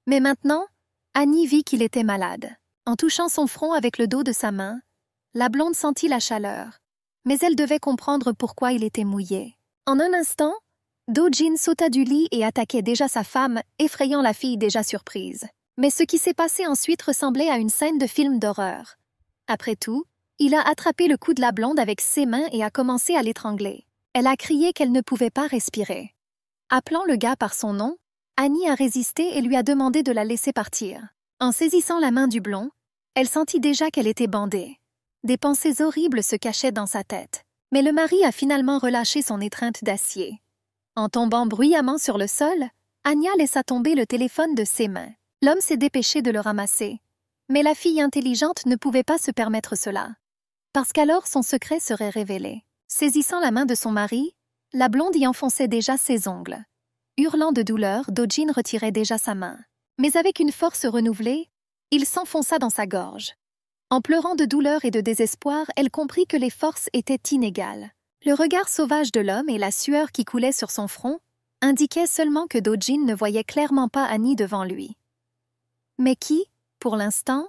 Speaker 1: Mais maintenant, Annie vit qu'il était malade. En touchant son front avec le dos de sa main, la blonde sentit la chaleur, mais elle devait comprendre pourquoi il était mouillé. En un instant, Do-jin sauta du lit et attaquait déjà sa femme, effrayant la fille déjà surprise. Mais ce qui s'est passé ensuite ressemblait à une scène de film d'horreur. Après tout, il a attrapé le cou de la blonde avec ses mains et a commencé à l'étrangler. Elle a crié qu'elle ne pouvait pas respirer. Appelant le gars par son nom, Annie a résisté et lui a demandé de la laisser partir. En saisissant la main du blond, elle sentit déjà qu'elle était bandée. Des pensées horribles se cachaient dans sa tête. Mais le mari a finalement relâché son étreinte d'acier. En tombant bruyamment sur le sol, Anya laissa tomber le téléphone de ses mains. L'homme s'est dépêché de le ramasser. Mais la fille intelligente ne pouvait pas se permettre cela. Parce qu'alors son secret serait révélé. Saisissant la main de son mari, la blonde y enfonçait déjà ses ongles. Hurlant de douleur, Do-jin retirait déjà sa main. Mais avec une force renouvelée, il s'enfonça dans sa gorge. En pleurant de douleur et de désespoir, elle comprit que les forces étaient inégales. Le regard sauvage de l'homme et la sueur qui coulait sur son front indiquaient seulement que Do-jin ne voyait clairement pas Annie devant lui. Mais qui, pour l'instant,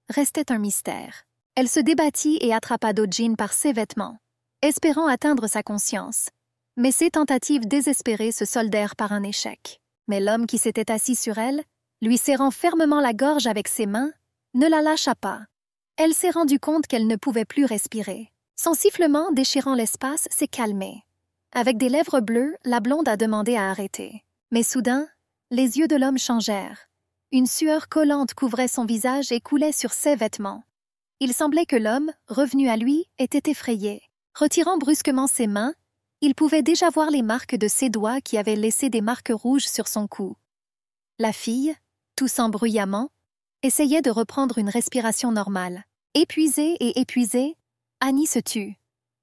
Speaker 1: restait un mystère. Elle se débattit et attrapa Do-jin par ses vêtements, espérant atteindre sa conscience. Mais ses tentatives désespérées se soldèrent par un échec. Mais l'homme qui s'était assis sur elle, lui serrant fermement la gorge avec ses mains, ne la lâcha pas. Elle s'est rendue compte qu'elle ne pouvait plus respirer. Son sifflement, déchirant l'espace, s'est calmé. Avec des lèvres bleues, la blonde a demandé à arrêter. Mais soudain, les yeux de l'homme changèrent. Une sueur collante couvrait son visage et coulait sur ses vêtements. Il semblait que l'homme, revenu à lui, était effrayé. Retirant brusquement ses mains, il pouvait déjà voir les marques de ses doigts qui avaient laissé des marques rouges sur son cou. La fille, toussant bruyamment, essayait de reprendre une respiration normale. Épuisée, Annie se tut.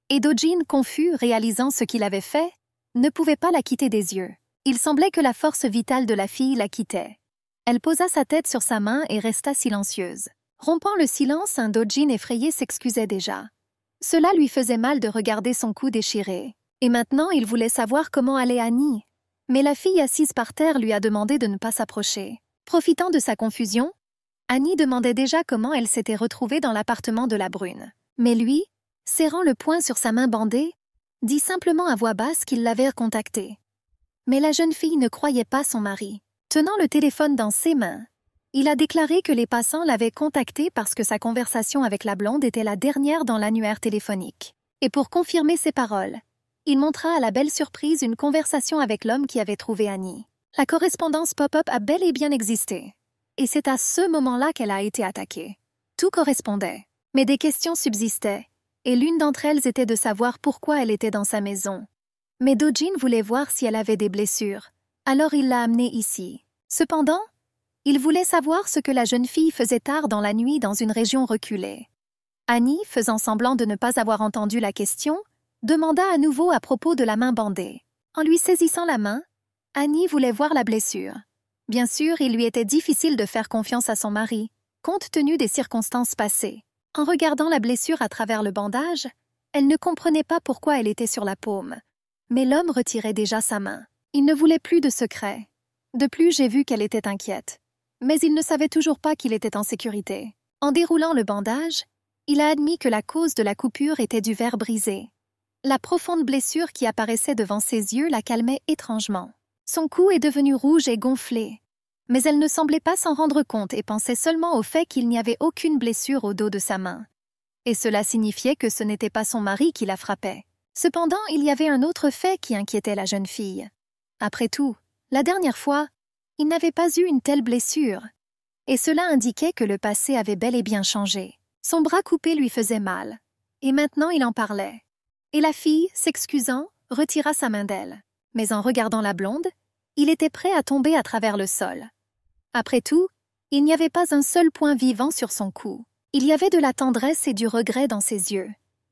Speaker 1: Et Do-jin, confus, réalisant ce qu'il avait fait, ne pouvait pas la quitter des yeux. Il semblait que la force vitale de la fille la quittait. Elle posa sa tête sur sa main et resta silencieuse. Rompant le silence, un Do-jin effrayé s'excusait déjà. Cela lui faisait mal de regarder son cou déchiré. Et maintenant, il voulait savoir comment allait Annie. Mais la fille assise par terre lui a demandé de ne pas s'approcher. Profitant de sa confusion, Annie demandait déjà comment elle s'était retrouvée dans l'appartement de la brune. Mais lui, serrant le poing sur sa main bandée, dit simplement à voix basse qu'il l'avait contactée. Mais la jeune fille ne croyait pas son mari. Tenant le téléphone dans ses mains, il a déclaré que les passants l'avaient contacté parce que sa conversation avec la blonde était la dernière dans l'annuaire téléphonique. Et pour confirmer ses paroles, il montra à la belle surprise une conversation avec l'homme qui avait trouvé Annie. La correspondance pop-up a bel et bien existé. Et c'est à ce moment-là qu'elle a été attaquée. Tout correspondait, mais des questions subsistaient, et l'une d'entre elles était de savoir pourquoi elle était dans sa maison. Mais Do-jin voulait voir si elle avait des blessures, alors il l'a amenée ici. Cependant, il voulait savoir ce que la jeune fille faisait tard dans la nuit dans une région reculée. Annie, faisant semblant de ne pas avoir entendu la question, demanda à nouveau à propos de la main bandée. En lui saisissant la main, Annie voulait voir la blessure. Bien sûr, il lui était difficile de faire confiance à son mari, compte tenu des circonstances passées. En regardant la blessure à travers le bandage, elle ne comprenait pas pourquoi elle était sur la paume. Mais l'homme retirait déjà sa main. Il ne voulait plus de secret. De plus, j'ai vu qu'elle était inquiète. Mais il ne savait toujours pas qu'il était en sécurité. En déroulant le bandage, il a admis que la cause de la coupure était du verre brisé. La profonde blessure qui apparaissait devant ses yeux la calmait étrangement. Son cou est devenu rouge et gonflé. Mais elle ne semblait pas s'en rendre compte et pensait seulement au fait qu'il n'y avait aucune blessure au dos de sa main. Et cela signifiait que ce n'était pas son mari qui la frappait. Cependant, il y avait un autre fait qui inquiétait la jeune fille. Après tout, la dernière fois, il n'avait pas eu une telle blessure. Et cela indiquait que le passé avait bel et bien changé. Son bras coupé lui faisait mal. Et maintenant, il en parlait. Et la fille, s'excusant, retira sa main d'elle. Mais en regardant la blonde, il était prêt à tomber à travers le sol. Après tout, il n'y avait pas un seul point vivant sur son cou. Il y avait de la tendresse et du regret dans ses yeux.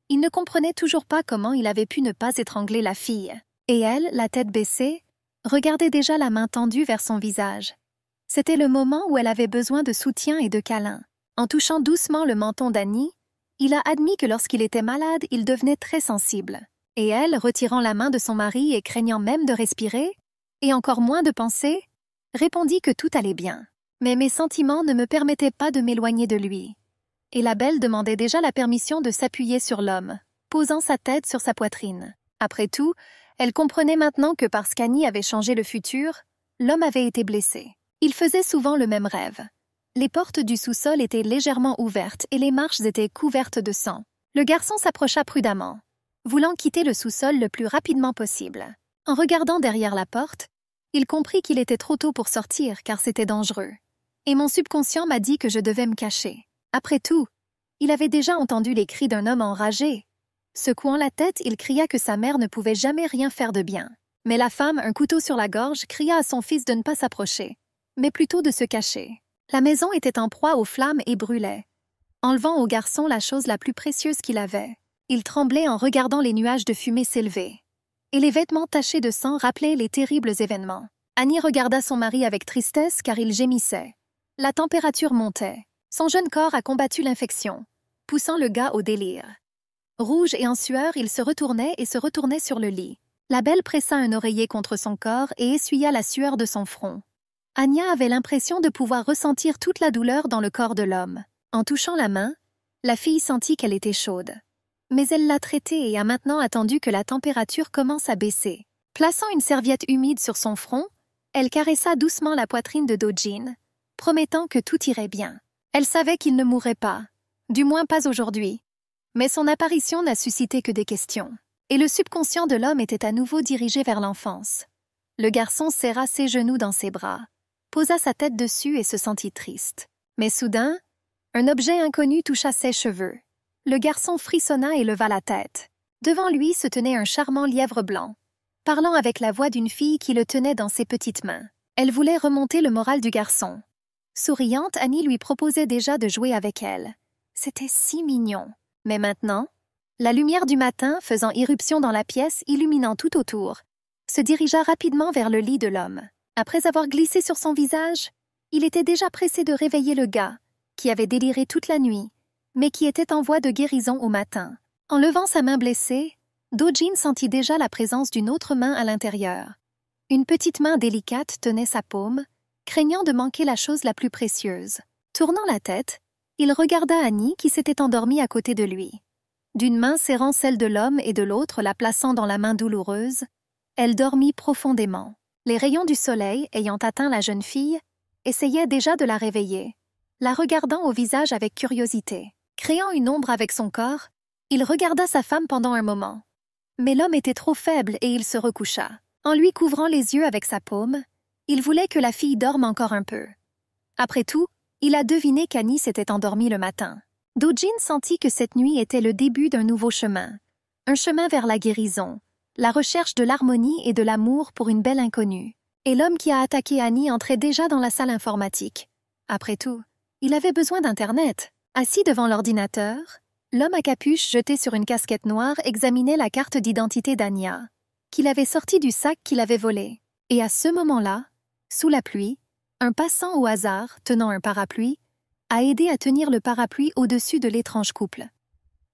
Speaker 1: Il ne comprenait toujours pas comment il avait pu ne pas étrangler la fille. Et elle, la tête baissée, regardait déjà la main tendue vers son visage. C'était le moment où elle avait besoin de soutien et de câlin. En touchant doucement le menton d'Annie, il a admis que lorsqu'il était malade, il devenait très sensible. Et elle, retirant la main de son mari et craignant même de respirer, et encore moins de penser, répondit que tout allait bien. Mais mes sentiments ne me permettaient pas de m'éloigner de lui. Et la belle demandait déjà la permission de s'appuyer sur l'homme, posant sa tête sur sa poitrine. Après tout, elle comprenait maintenant que parce qu'Annie avait changé le futur, l'homme avait été blessé. Il faisait souvent le même rêve. Les portes du sous-sol étaient légèrement ouvertes et les marches étaient couvertes de sang. Le garçon s'approcha prudemment, voulant quitter le sous-sol le plus rapidement possible. En regardant derrière la porte, il comprit qu'il était trop tôt pour sortir car c'était dangereux. Et mon subconscient m'a dit que je devais me cacher. Après tout, il avait déjà entendu les cris d'un homme enragé. Secouant la tête, il cria que sa mère ne pouvait jamais rien faire de bien. Mais la femme, un couteau sur la gorge, cria à son fils de ne pas s'approcher, mais plutôt de se cacher. La maison était en proie aux flammes et brûlait, enlevant au garçon la chose la plus précieuse qu'il avait. Il tremblait en regardant les nuages de fumée s'élever. Et les vêtements tachés de sang rappelaient les terribles événements. Annie regarda son mari avec tristesse car il gémissait. La température montait. Son jeune corps a combattu l'infection, poussant le gars au délire. Rouge et en sueur, il se retournait sur le lit. La belle pressa un oreiller contre son corps et essuya la sueur de son front. Anya avait l'impression de pouvoir ressentir toute la douleur dans le corps de l'homme. En touchant la main, la fille sentit qu'elle était chaude. Mais elle l'a traitée et a maintenant attendu que la température commence à baisser. Plaçant une serviette humide sur son front, elle caressa doucement la poitrine de Do-jin, promettant que tout irait bien. Elle savait qu'il ne mourrait pas, du moins pas aujourd'hui. Mais son apparition n'a suscité que des questions. Et le subconscient de l'homme était à nouveau dirigé vers l'enfance. Le garçon serra ses genoux dans ses bras, posa sa tête dessus et se sentit triste. Mais soudain, un objet inconnu toucha ses cheveux. Le garçon frissonna et leva la tête. Devant lui se tenait un charmant lièvre blanc, parlant avec la voix d'une fille qui le tenait dans ses petites mains. Elle voulait remonter le moral du garçon. Souriante, Annie lui proposait déjà de jouer avec elle. C'était si mignon. Mais maintenant, la lumière du matin, faisant irruption dans la pièce, illuminant tout autour, se dirigea rapidement vers le lit de l'homme. Après avoir glissé sur son visage, il était déjà pressé de réveiller le gars, qui avait déliré toute la nuit, mais qui était en voie de guérison au matin. En levant sa main blessée, Do-jin sentit déjà la présence d'une autre main à l'intérieur. Une petite main délicate tenait sa paume, craignant de manquer la chose la plus précieuse. Tournant la tête, il regarda Annie qui s'était endormie à côté de lui. D'une main serrant celle de l'homme et de l'autre la plaçant dans la main douloureuse, elle dormit profondément. Les rayons du soleil, ayant atteint la jeune fille, essayaient déjà de la réveiller, la regardant au visage avec curiosité. Créant une ombre avec son corps, Il regarda sa femme pendant un moment. Mais l'homme était trop faible et il se recoucha. En lui couvrant les yeux avec sa paume, il voulait que la fille dorme encore un peu. Après tout, il a deviné qu'Annie s'était endormie le matin. Do-jin sentit que cette nuit était le début d'un nouveau chemin. Un chemin vers la guérison, la recherche de l'harmonie et de l'amour pour une belle inconnue. Et l'homme qui a attaqué Annie entrait déjà dans la salle informatique. Après tout, il avait besoin d'Internet. Assis devant l'ordinateur, l'homme à capuche jeté sur une casquette noire examinait la carte d'identité d'Anya, qu'il avait sortie du sac qu'il avait volé. Et à ce moment-là, sous la pluie, un passant au hasard, tenant un parapluie, a aidé à tenir le parapluie au-dessus de l'étrange couple.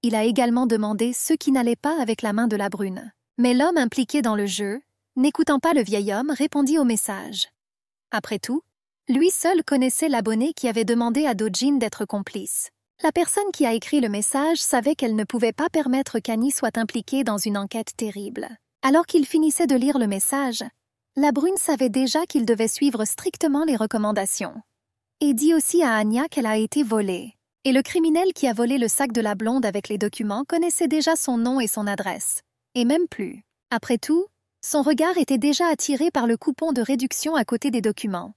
Speaker 1: Il a également demandé ce qui n'allait pas avec la main de la brune. Mais l'homme impliqué dans le jeu, n'écoutant pas le vieil homme, répondit au message. Après tout, lui seul connaissait l'abonné qui avait demandé à Do-jin d'être complice. La personne qui a écrit le message savait qu'elle ne pouvait pas permettre qu'Annie soit impliquée dans une enquête terrible. Alors qu'il finissait de lire le message, la brune savait déjà qu'il devait suivre strictement les recommandations. Et dit aussi à Anya qu'elle a été volée. Et le criminel qui a volé le sac de la blonde avec les documents connaissait déjà son nom et son adresse. Et même plus. Après tout, son regard était déjà attiré par le coupon de réduction à côté des documents.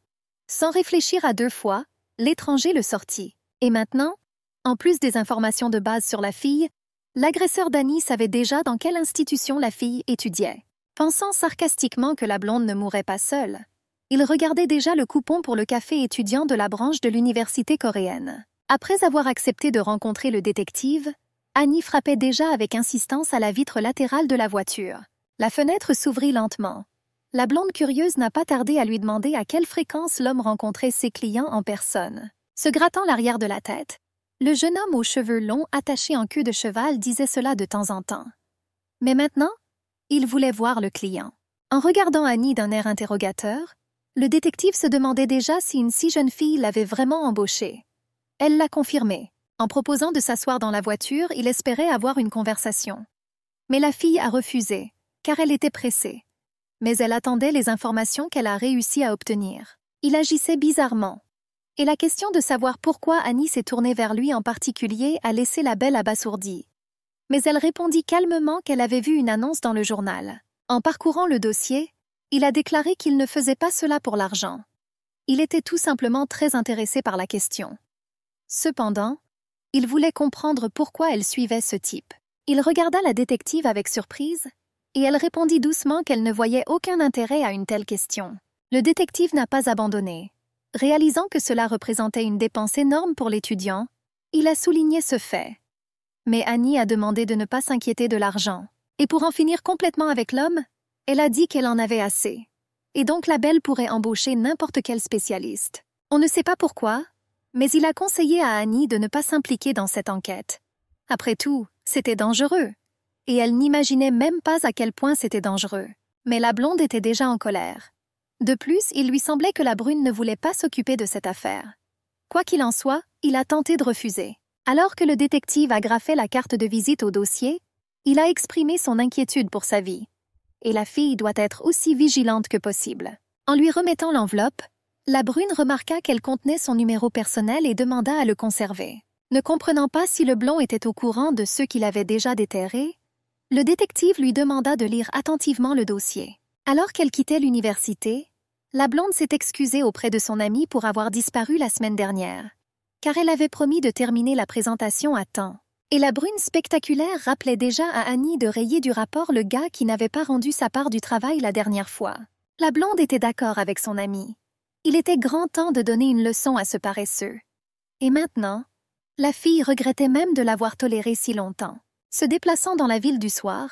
Speaker 1: Sans réfléchir à deux fois, l'étranger le sortit. Et maintenant, en plus des informations de base sur la fille, l'agresseur d'Annie savait déjà dans quelle institution la fille étudiait. Pensant sarcastiquement que la blonde ne mourrait pas seule, il regardait déjà le coupon pour le café étudiant de la branche de l'université coréenne. Après avoir accepté de rencontrer le détective, Annie frappait déjà avec insistance à la vitre latérale de la voiture. La fenêtre s'ouvrit lentement. La blonde curieuse n'a pas tardé à lui demander à quelle fréquence l'homme rencontrait ses clients en personne. Se grattant l'arrière de la tête, le jeune homme aux cheveux longs attachés en queue de cheval disait cela de temps en temps. Mais maintenant, il voulait voir le client. En regardant Annie d'un air interrogateur, le détective se demandait déjà si une si jeune fille l'avait vraiment embauché. Elle l'a confirmé. En proposant de s'asseoir dans la voiture, il espérait avoir une conversation. Mais la fille a refusé, car elle était pressée. Mais elle attendait les informations qu'elle a réussi à obtenir. Il agissait bizarrement. Et la question de savoir pourquoi Annie s'est tournée vers lui en particulier a laissé la belle abasourdie. Mais elle répondit calmement qu'elle avait vu une annonce dans le journal. En parcourant le dossier, il a déclaré qu'il ne faisait pas cela pour l'argent. Il était tout simplement très intéressé par la question. Cependant, il voulait comprendre pourquoi elle suivait ce type. Il regarda la détective avec surprise, et elle répondit doucement qu'elle ne voyait aucun intérêt à une telle question. Le détective n'a pas abandonné. Réalisant que cela représentait une dépense énorme pour l'étudiant, il a souligné ce fait. Mais Annie a demandé de ne pas s'inquiéter de l'argent. Et pour en finir complètement avec l'homme, elle a dit qu'elle en avait assez. Et donc la belle pourrait embaucher n'importe quel spécialiste. On ne sait pas pourquoi, mais il a conseillé à Annie de ne pas s'impliquer dans cette enquête. Après tout, c'était dangereux. Et elle n'imaginait même pas à quel point c'était dangereux. Mais la blonde était déjà en colère. De plus, il lui semblait que la brune ne voulait pas s'occuper de cette affaire. Quoi qu'il en soit, il a tenté de refuser. Alors que le détective agrafait la carte de visite au dossier, il a exprimé son inquiétude pour sa vie. Et la fille doit être aussi vigilante que possible. En lui remettant l'enveloppe, la brune remarqua qu'elle contenait son numéro personnel et demanda à le conserver. Ne comprenant pas si le blond était au courant de ceux qu'il avait déjà déterrés, le détective lui demanda de lire attentivement le dossier. Alors qu'elle quittait l'université, la blonde s'est excusée auprès de son amie pour avoir disparu la semaine dernière, car elle avait promis de terminer la présentation à temps. Et la brune spectaculaire rappelait déjà à Annie de rayer du rapport le gars qui n'avait pas rendu sa part du travail la dernière fois. La blonde était d'accord avec son amie. Il était grand temps de donner une leçon à ce paresseux. Et maintenant, la fille regrettait même de l'avoir toléré si longtemps. Se déplaçant dans la ville du soir,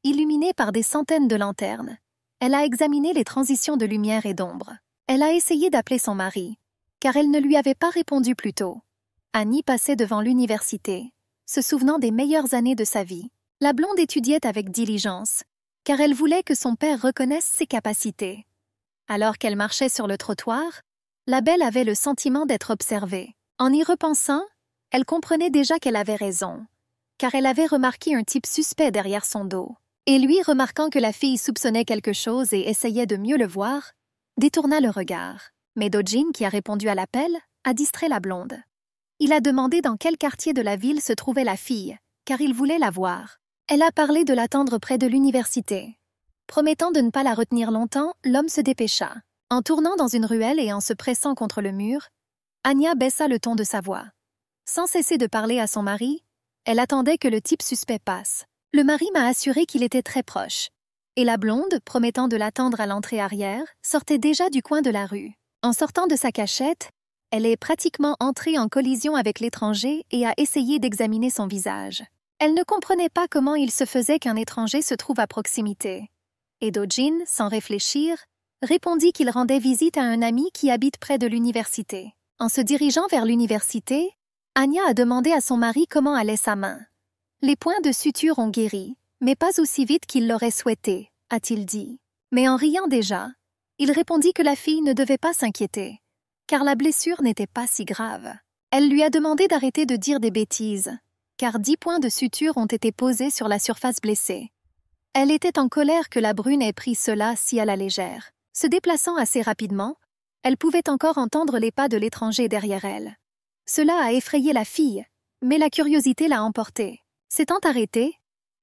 Speaker 1: illuminée par des centaines de lanternes, elle a examiné les transitions de lumière et d'ombre. Elle a essayé d'appeler son mari, car elle ne lui avait pas répondu plus tôt. Annie passait devant l'université, se souvenant des meilleures années de sa vie. La blonde étudiait avec diligence, car elle voulait que son père reconnaisse ses capacités. Alors qu'elle marchait sur le trottoir, la belle avait le sentiment d'être observée. En y repensant, elle comprenait déjà qu'elle avait raison, car elle avait remarqué un type suspect derrière son dos. Et lui, remarquant que la fille soupçonnait quelque chose et essayait de mieux le voir, détourna le regard. Mais Do-jin, qui a répondu à l'appel, a distrait la blonde. Il a demandé dans quel quartier de la ville se trouvait la fille, car il voulait la voir. Elle a parlé de l'attendre près de l'université. Promettant de ne pas la retenir longtemps, l'homme se dépêcha. En tournant dans une ruelle et en se pressant contre le mur, Anya baissa le ton de sa voix. Sans cesser de parler à son mari, elle attendait que le type suspect passe. Le mari m'a assuré qu'il était très proche. Et la blonde, promettant de l'attendre à l'entrée arrière, sortait déjà du coin de la rue. En sortant de sa cachette, elle est pratiquement entrée en collision avec l'étranger et a essayé d'examiner son visage. Elle ne comprenait pas comment il se faisait qu'un étranger se trouve à proximité. Et Do-jin, sans réfléchir, répondit qu'il rendait visite à un ami qui habite près de l'université. En se dirigeant vers l'université, Anya a demandé à son mari comment allait sa main. Les points de suture ont guéri, mais pas aussi vite qu'il l'aurait souhaité, a-t-il dit. Mais en riant déjà, il répondit que la fille ne devait pas s'inquiéter, car la blessure n'était pas si grave. Elle lui a demandé d'arrêter de dire des bêtises, car 10 points de suture ont été posés sur la surface blessée. Elle était en colère que la brune ait pris cela si à la légère. Se déplaçant assez rapidement, elle pouvait encore entendre les pas de l'étranger derrière elle. Cela a effrayé la fille, mais la curiosité l'a emportée. S'étant arrêtée,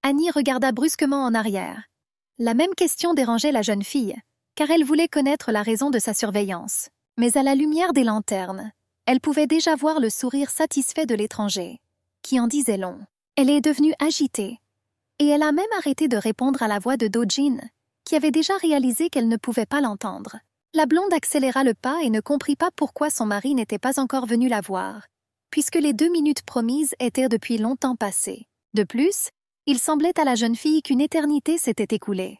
Speaker 1: Annie regarda brusquement en arrière. La même question dérangeait la jeune fille, car elle voulait connaître la raison de sa surveillance. Mais à la lumière des lanternes, elle pouvait déjà voir le sourire satisfait de l'étranger, qui en disait long. Elle est devenue agitée, et elle a même arrêté de répondre à la voix de Do-jin, qui avait déjà réalisé qu'elle ne pouvait pas l'entendre. La blonde accéléra le pas et ne comprit pas pourquoi son mari n'était pas encore venu la voir, puisque les 2 minutes promises étaient depuis longtemps passées. De plus, il semblait à la jeune fille qu'une éternité s'était écoulée.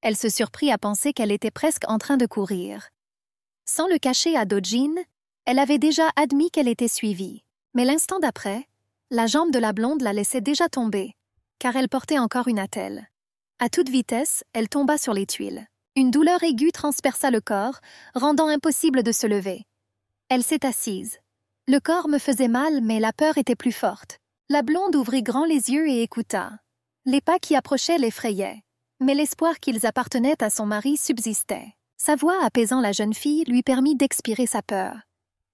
Speaker 1: Elle se surprit à penser qu'elle était presque en train de courir. Sans le cacher à Do-jin, elle avait déjà admis qu'elle était suivie. Mais l'instant d'après, la jambe de la blonde la laissait déjà tomber, car elle portait encore une attelle. À toute vitesse, elle tomba sur les tuiles. Une douleur aiguë transperça le corps, rendant impossible de se lever. Elle s'est assise. Le corps me faisait mal, mais la peur était plus forte. La blonde ouvrit grand les yeux et écouta. Les pas qui approchaient l'effrayaient, mais l'espoir qu'ils appartenaient à son mari subsistait. Sa voix apaisant la jeune fille lui permit d'expirer sa peur.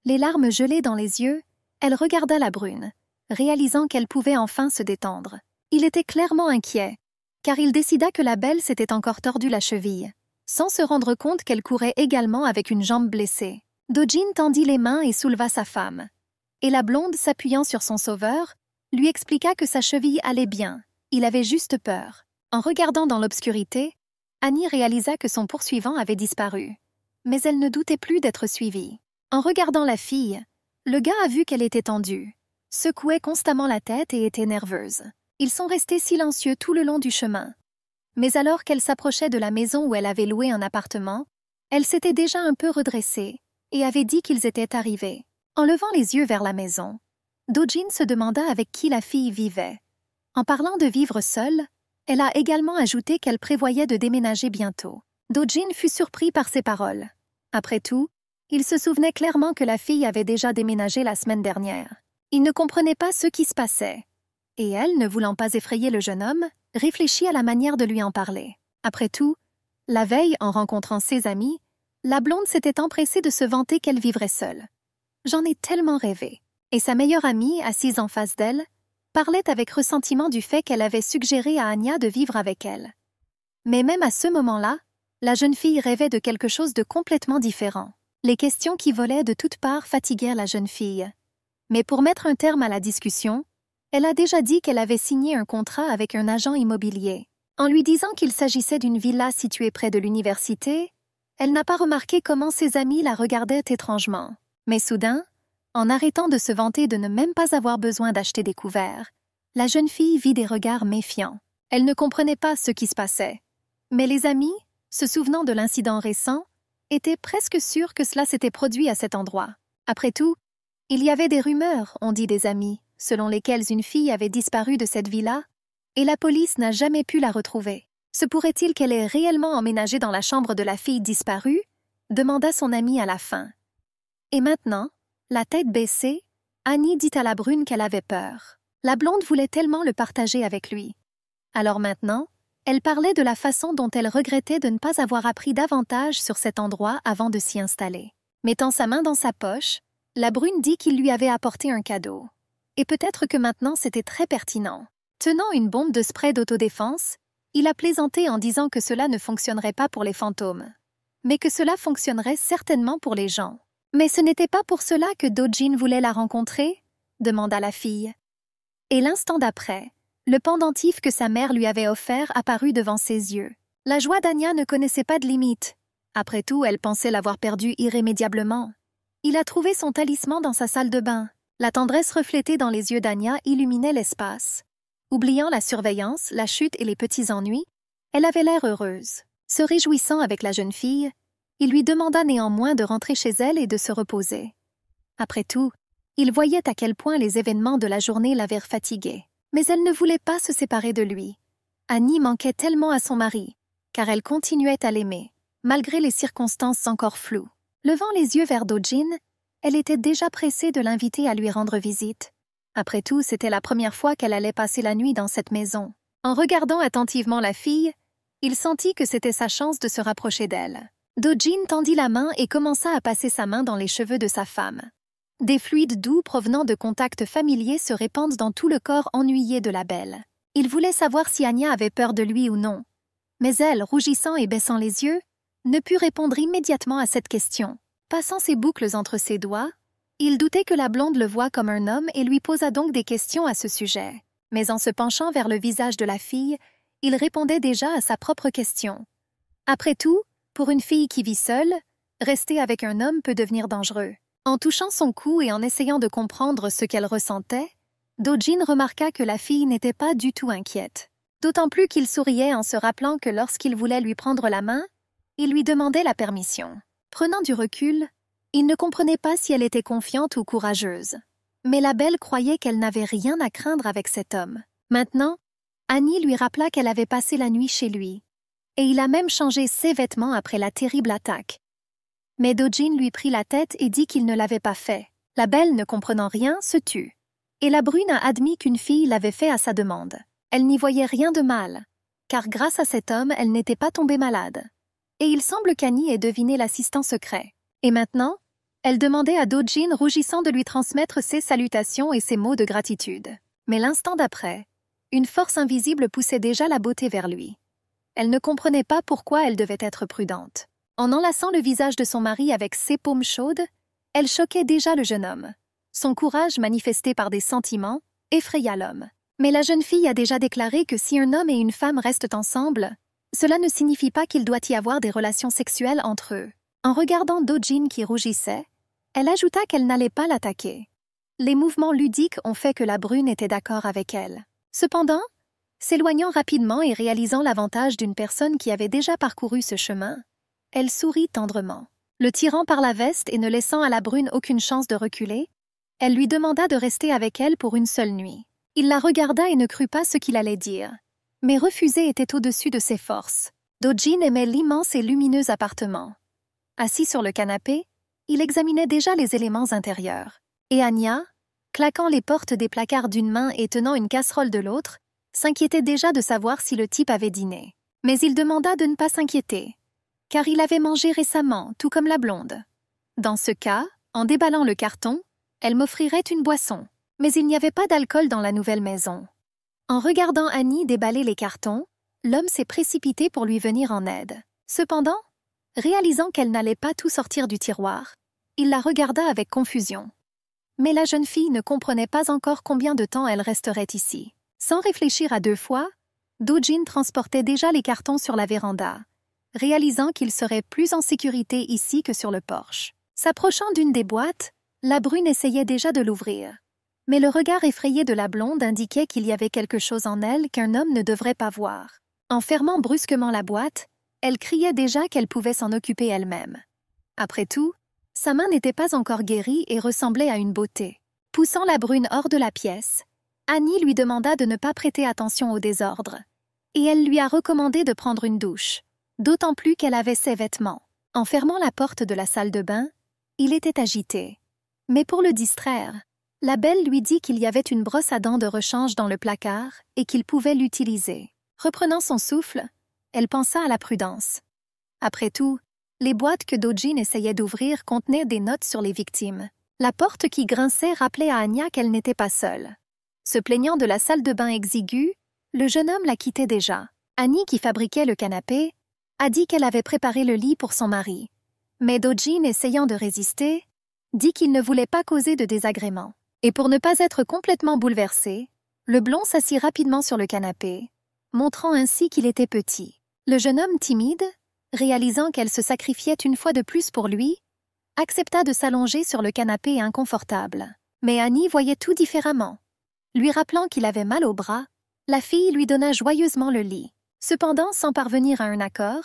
Speaker 1: Les larmes gelées dans les yeux, elle regarda la brune, réalisant qu'elle pouvait enfin se détendre. Il était clairement inquiet, car il décida que la belle s'était encore tordu la cheville, sans se rendre compte qu'elle courait également avec une jambe blessée. Do-jin tendit les mains et souleva sa femme. Et la blonde, s'appuyant sur son sauveur, lui expliqua que sa cheville allait bien, il avait juste peur. En regardant dans l'obscurité, Annie réalisa que son poursuivant avait disparu. Mais elle ne doutait plus d'être suivie. En regardant la fille, le gars a vu qu'elle était tendue, secouait constamment la tête et était nerveuse. Ils sont restés silencieux tout le long du chemin. Mais alors qu'elle s'approchait de la maison où elle avait loué un appartement, elle s'était déjà un peu redressée et avait dit qu'ils étaient arrivés. En levant les yeux vers la maison, Do-jin se demanda avec qui la fille vivait. En parlant de vivre seule, elle a également ajouté qu'elle prévoyait de déménager bientôt. Do-jin fut surpris par ces paroles. Après tout, il se souvenait clairement que la fille avait déjà déménagé la semaine dernière. Il ne comprenait pas ce qui se passait. Et elle, ne voulant pas effrayer le jeune homme, réfléchit à la manière de lui en parler. Après tout, la veille, en rencontrant ses amis, la blonde s'était empressée de se vanter qu'elle vivrait seule. « J'en ai tellement rêvé. » Et sa meilleure amie, assise en face d'elle, parlait avec ressentiment du fait qu'elle avait suggéré à Anya de vivre avec elle. Mais même à ce moment-là, la jeune fille rêvait de quelque chose de complètement différent. Les questions qui volaient de toutes parts fatiguèrent la jeune fille. Mais pour mettre un terme à la discussion, elle a déjà dit qu'elle avait signé un contrat avec un agent immobilier. En lui disant qu'il s'agissait d'une villa située près de l'université, elle n'a pas remarqué comment ses amis la regardaient étrangement. Mais soudain, en arrêtant de se vanter de ne même pas avoir besoin d'acheter des couverts, la jeune fille vit des regards méfiants. Elle ne comprenait pas ce qui se passait. Mais les amis, se souvenant de l'incident récent, étaient presque sûrs que cela s'était produit à cet endroit. Après tout, il y avait des rumeurs, ont dit des amis, selon lesquelles une fille avait disparu de cette villa, et la police n'a jamais pu la retrouver. Se pourrait-il qu'elle ait réellement emménagé dans la chambre de la fille disparue? Demanda son amie à la fin. Et maintenant, la tête baissée, Annie dit à la brune qu'elle avait peur. La blonde voulait tellement le partager avec lui. Alors maintenant, elle parlait de la façon dont elle regrettait de ne pas avoir appris davantage sur cet endroit avant de s'y installer. Mettant sa main dans sa poche, la brune dit qu'il lui avait apporté un cadeau. Et peut-être que maintenant c'était très pertinent. Tenant une bombe de spray d'autodéfense, il a plaisanté en disant que cela ne fonctionnerait pas pour les fantômes, mais que cela fonctionnerait certainement pour les gens. « Mais ce n'était pas pour cela que Do-jin voulait la rencontrer ?» demanda la fille. Et l'instant d'après, le pendentif que sa mère lui avait offert apparut devant ses yeux. La joie d'Anya ne connaissait pas de limite. Après tout, elle pensait l'avoir perdu irrémédiablement. Il a trouvé son talisman dans sa salle de bain. La tendresse reflétée dans les yeux d'Anya illuminait l'espace. Oubliant la surveillance, la chute et les petits ennuis, elle avait l'air heureuse. Se réjouissant avec la jeune fille, il lui demanda néanmoins de rentrer chez elle et de se reposer. Après tout, il voyait à quel point les événements de la journée l'avaient fatiguée. Mais elle ne voulait pas se séparer de lui. Annie manquait tellement à son mari, car elle continuait à l'aimer, malgré les circonstances encore floues. Levant les yeux vers Do-jin, elle était déjà pressée de l'inviter à lui rendre visite. Après tout, c'était la première fois qu'elle allait passer la nuit dans cette maison. En regardant attentivement la fille, il sentit que c'était sa chance de se rapprocher d'elle. Do-jin tendit la main et commença à passer sa main dans les cheveux de sa femme. Des fluides doux provenant de contacts familiers se répandent dans tout le corps ennuyé de la belle. Il voulait savoir si Anya avait peur de lui ou non. Mais elle, rougissant et baissant les yeux, ne put répondre immédiatement à cette question. Passant ses boucles entre ses doigts, il doutait que la blonde le voie comme un homme et lui posa donc des questions à ce sujet. Mais en se penchant vers le visage de la fille, il répondait déjà à sa propre question. Après tout, pour une fille qui vit seule, rester avec un homme peut devenir dangereux. En touchant son cou et en essayant de comprendre ce qu'elle ressentait, Do-jin remarqua que la fille n'était pas du tout inquiète. D'autant plus qu'il souriait en se rappelant que lorsqu'il voulait lui prendre la main, il lui demandait la permission. Prenant du recul, il ne comprenait pas si elle était confiante ou courageuse. Mais la belle croyait qu'elle n'avait rien à craindre avec cet homme. Maintenant, Annie lui rappela qu'elle avait passé la nuit chez lui, et il a même changé ses vêtements après la terrible attaque. Mais Do-jin lui prit la tête et dit qu'il ne l'avait pas fait. La belle, ne comprenant rien, se tut. Et la brune a admis qu'une fille l'avait fait à sa demande. Elle n'y voyait rien de mal, car grâce à cet homme, elle n'était pas tombée malade. Et il semble qu'Annie ait deviné l'assistant secret. Et maintenant, elle demandait à Do-jin rougissant de lui transmettre ses salutations et ses mots de gratitude. Mais l'instant d'après, une force invisible poussait déjà la beauté vers lui. Elle ne comprenait pas pourquoi elle devait être prudente. En enlaçant le visage de son mari avec ses paumes chaudes, elle choquait déjà le jeune homme. Son courage, manifesté par des sentiments, effraya l'homme. Mais la jeune fille a déjà déclaré que si un homme et une femme restent ensemble, cela ne signifie pas qu'il doit y avoir des relations sexuelles entre eux. En regardant Do-jin qui rougissait, elle ajouta qu'elle n'allait pas l'attaquer. Les mouvements ludiques ont fait que la brune était d'accord avec elle. Cependant, s'éloignant rapidement et réalisant l'avantage d'une personne qui avait déjà parcouru ce chemin, elle sourit tendrement. Le tirant par la veste et ne laissant à la brune aucune chance de reculer, elle lui demanda de rester avec elle pour une seule nuit. Il la regarda et ne crut pas ce qu'il allait dire. Mais refuser était au-dessus de ses forces. Do-jin aimait l'immense et lumineux appartement. Assis sur le canapé, il examinait déjà les éléments intérieurs. Et Anya, claquant les portes des placards d'une main et tenant une casserole de l'autre, s'inquiétait déjà de savoir si le type avait dîné. Mais il demanda de ne pas s'inquiéter, car il avait mangé récemment, tout comme la blonde. Dans ce cas, en déballant le carton, elle m'offrirait une boisson. Mais il n'y avait pas d'alcool dans la nouvelle maison. En regardant Annie déballer les cartons, l'homme s'est précipité pour lui venir en aide. Cependant, réalisant qu'elle n'allait pas tout sortir du tiroir, il la regarda avec confusion. Mais la jeune fille ne comprenait pas encore combien de temps elle resterait ici. Sans réfléchir à deux fois, Do-jin transportait déjà les cartons sur la véranda, réalisant qu'il serait plus en sécurité ici que sur le porche. S'approchant d'une des boîtes, la brune essayait déjà de l'ouvrir. Mais le regard effrayé de la blonde indiquait qu'il y avait quelque chose en elle qu'un homme ne devrait pas voir. En fermant brusquement la boîte, elle criait déjà qu'elle pouvait s'en occuper elle-même. Après tout, sa main n'était pas encore guérie et ressemblait à une beauté. Poussant la brune hors de la pièce, Annie lui demanda de ne pas prêter attention au désordre, et elle lui a recommandé de prendre une douche, d'autant plus qu'elle avait ses vêtements. En fermant la porte de la salle de bain, il était agité. Mais pour le distraire, la belle lui dit qu'il y avait une brosse à dents de rechange dans le placard et qu'il pouvait l'utiliser. Reprenant son souffle, elle pensa à la prudence. Après tout, les boîtes que Do-jin essayait d'ouvrir contenaient des notes sur les victimes. La porte qui grinçait rappelait à Anya qu'elle n'était pas seule. Se plaignant de la salle de bain exiguë, le jeune homme la quittait déjà. Annie, qui fabriquait le canapé, a dit qu'elle avait préparé le lit pour son mari. Mais Do-jin, essayant de résister, dit qu'il ne voulait pas causer de désagréments. Et pour ne pas être complètement bouleversé, le blond s'assit rapidement sur le canapé, montrant ainsi qu'il était petit. Le jeune homme timide, réalisant qu'elle se sacrifiait une fois de plus pour lui, accepta de s'allonger sur le canapé inconfortable. Mais Annie voyait tout différemment. Lui rappelant qu'il avait mal au bras, la fille lui donna joyeusement le lit. Cependant, sans parvenir à un accord,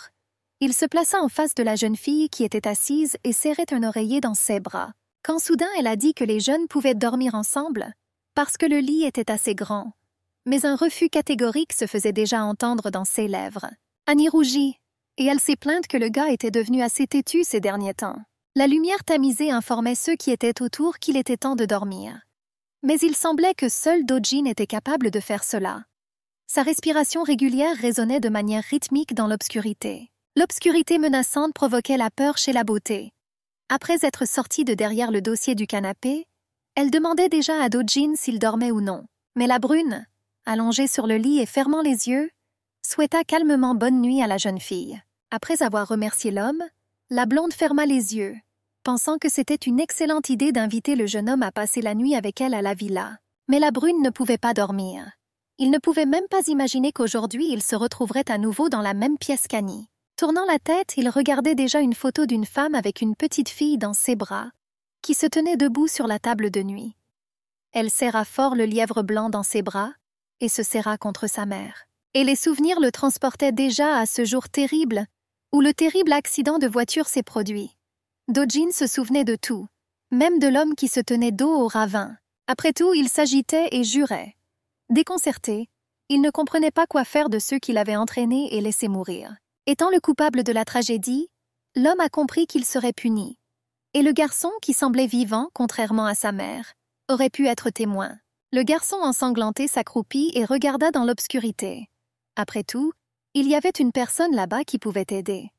Speaker 1: il se plaça en face de la jeune fille qui était assise et serrait un oreiller dans ses bras. Quand soudain elle a dit que les jeunes pouvaient dormir ensemble, parce que le lit était assez grand. Mais un refus catégorique se faisait déjà entendre dans ses lèvres. Annie rougit, et elle s'est plainte que le gars était devenu assez têtu ces derniers temps. La lumière tamisée informait ceux qui étaient autour qu'il était temps de dormir. Mais il semblait que seul Do-jin était capable de faire cela. Sa respiration régulière résonnait de manière rythmique dans l'obscurité. L'obscurité menaçante provoquait la peur chez la beauté. Après être sortie de derrière le dossier du canapé, elle demandait déjà à Do-jin s'il dormait ou non. Mais la brune, allongée sur le lit et fermant les yeux, souhaita calmement bonne nuit à la jeune fille. Après avoir remercié l'homme, la blonde ferma les yeux, pensant que c'était une excellente idée d'inviter le jeune homme à passer la nuit avec elle à la villa. Mais la brune ne pouvait pas dormir. Il ne pouvait même pas imaginer qu'aujourd'hui il se retrouverait à nouveau dans la même pièce qu'Annie. Tournant la tête, il regardait déjà une photo d'une femme avec une petite fille dans ses bras, qui se tenait debout sur la table de nuit. Elle serra fort le lièvre blanc dans ses bras et se serra contre sa mère. Et les souvenirs le transportaient déjà à ce jour terrible où le terrible accident de voiture s'est produit. Do-jin se souvenait de tout, même de l'homme qui se tenait dos au ravin. Après tout, il s'agitait et jurait. Déconcerté, il ne comprenait pas quoi faire de ceux qui l'avaient entraîné et laissé mourir. Étant le coupable de la tragédie, l'homme a compris qu'il serait puni. Et le garçon, qui semblait vivant, contrairement à sa mère, aurait pu être témoin. Le garçon ensanglanté s'accroupit et regarda dans l'obscurité. Après tout, il y avait une personne là-bas qui pouvait aider.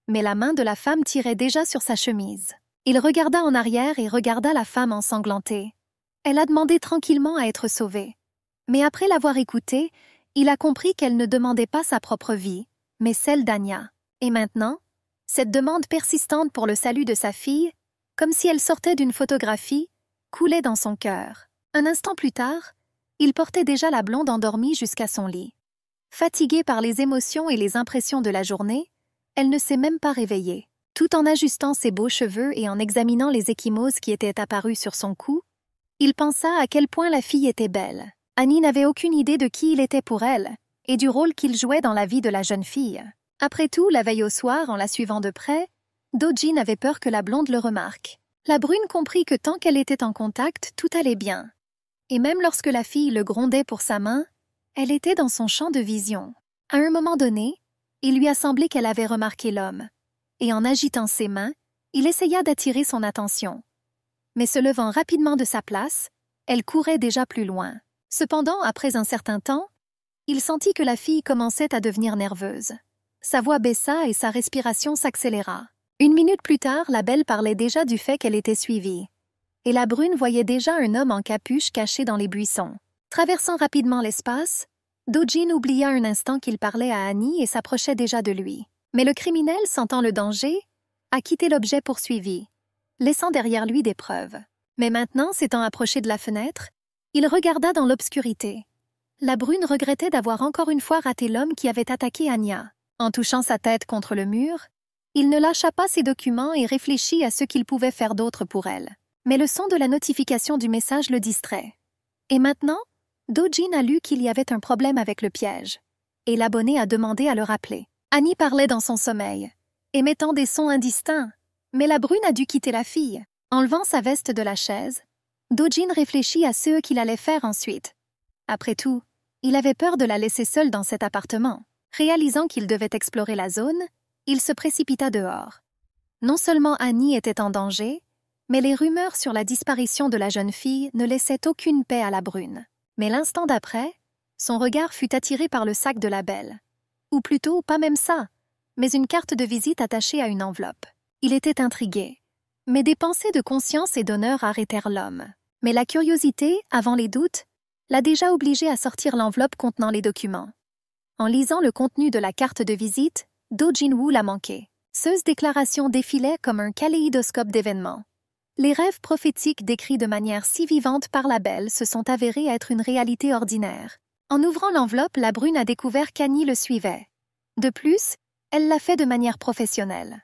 Speaker 1: Mais la main de la femme tirait déjà sur sa chemise. Il regarda en arrière et regarda la femme ensanglantée. Elle a demandé tranquillement à être sauvée. Mais après l'avoir écoutée, il a compris qu'elle ne demandait pas sa propre vie, mais celle d'Anya. Et maintenant, cette demande persistante pour le salut de sa fille, comme si elle sortait d'une photographie, coulait dans son cœur. Un instant plus tard, il portait déjà la blonde endormie jusqu'à son lit. Fatiguée par les émotions et les impressions de la journée, elle ne s'est même pas réveillée. Tout en ajustant ses beaux cheveux et en examinant les ecchymoses qui étaient apparues sur son cou, il pensa à quel point la fille était belle. Annie n'avait aucune idée de qui il était pour elle et du rôle qu'il jouait dans la vie de la jeune fille. Après tout, la veille au soir, en la suivant de près, Do-jin avait peur que la blonde le remarque. La brune comprit que tant qu'elle était en contact, tout allait bien. Et même lorsque la fille le grondait pour sa main, elle était dans son champ de vision. À un moment donné, il lui a semblé qu'elle avait remarqué l'homme, et en agitant ses mains, il essaya d'attirer son attention. Mais se levant rapidement de sa place, elle courait déjà plus loin. Cependant, après un certain temps, il sentit que la fille commençait à devenir nerveuse. Sa voix baissa et sa respiration s'accéléra. Une minute plus tard, la belle parlait déjà du fait qu'elle était suivie. Et la brune voyait déjà un homme en capuche caché dans les buissons. Traversant rapidement l'espace, Do-jin oublia un instant qu'il parlait à Annie et s'approchait déjà de lui. Mais le criminel, sentant le danger, a quitté l'objet poursuivi, laissant derrière lui des preuves. Mais maintenant, s'étant approché de la fenêtre, il regarda dans l'obscurité. La brune regrettait d'avoir encore une fois raté l'homme qui avait attaqué Anya. En touchant sa tête contre le mur, il ne lâcha pas ses documents et réfléchit à ce qu'il pouvait faire d'autre pour elle. Mais le son de la notification du message le distrait. Et maintenant, Do-jin a lu qu'il y avait un problème avec le piège, et l'abonné a demandé à le rappeler. Annie parlait dans son sommeil, émettant des sons indistincts, mais la brune a dû quitter la fille. Enlevant sa veste de la chaise, Do-jin réfléchit à ce qu'il allait faire ensuite. Après tout, il avait peur de la laisser seule dans cet appartement. Réalisant qu'il devait explorer la zone, il se précipita dehors. Non seulement Annie était en danger, mais les rumeurs sur la disparition de la jeune fille ne laissaient aucune paix à la brune. Mais l'instant d'après, son regard fut attiré par le sac de la belle. Ou plutôt, pas même ça, mais une carte de visite attachée à une enveloppe. Il était intrigué. Mais des pensées de conscience et d'honneur arrêtèrent l'homme. Mais la curiosité, avant les doutes, l'a déjà obligée à sortir l'enveloppe contenant les documents. En lisant le contenu de la carte de visite, Do Jin-woo l'a manqué. Ces déclarations défilaient comme un kaléidoscope d'événements. Les rêves prophétiques décrits de manière si vivante par la belle se sont avérés être une réalité ordinaire. En ouvrant l'enveloppe, la brune a découvert qu'Annie le suivait. De plus, elle l'a fait de manière professionnelle.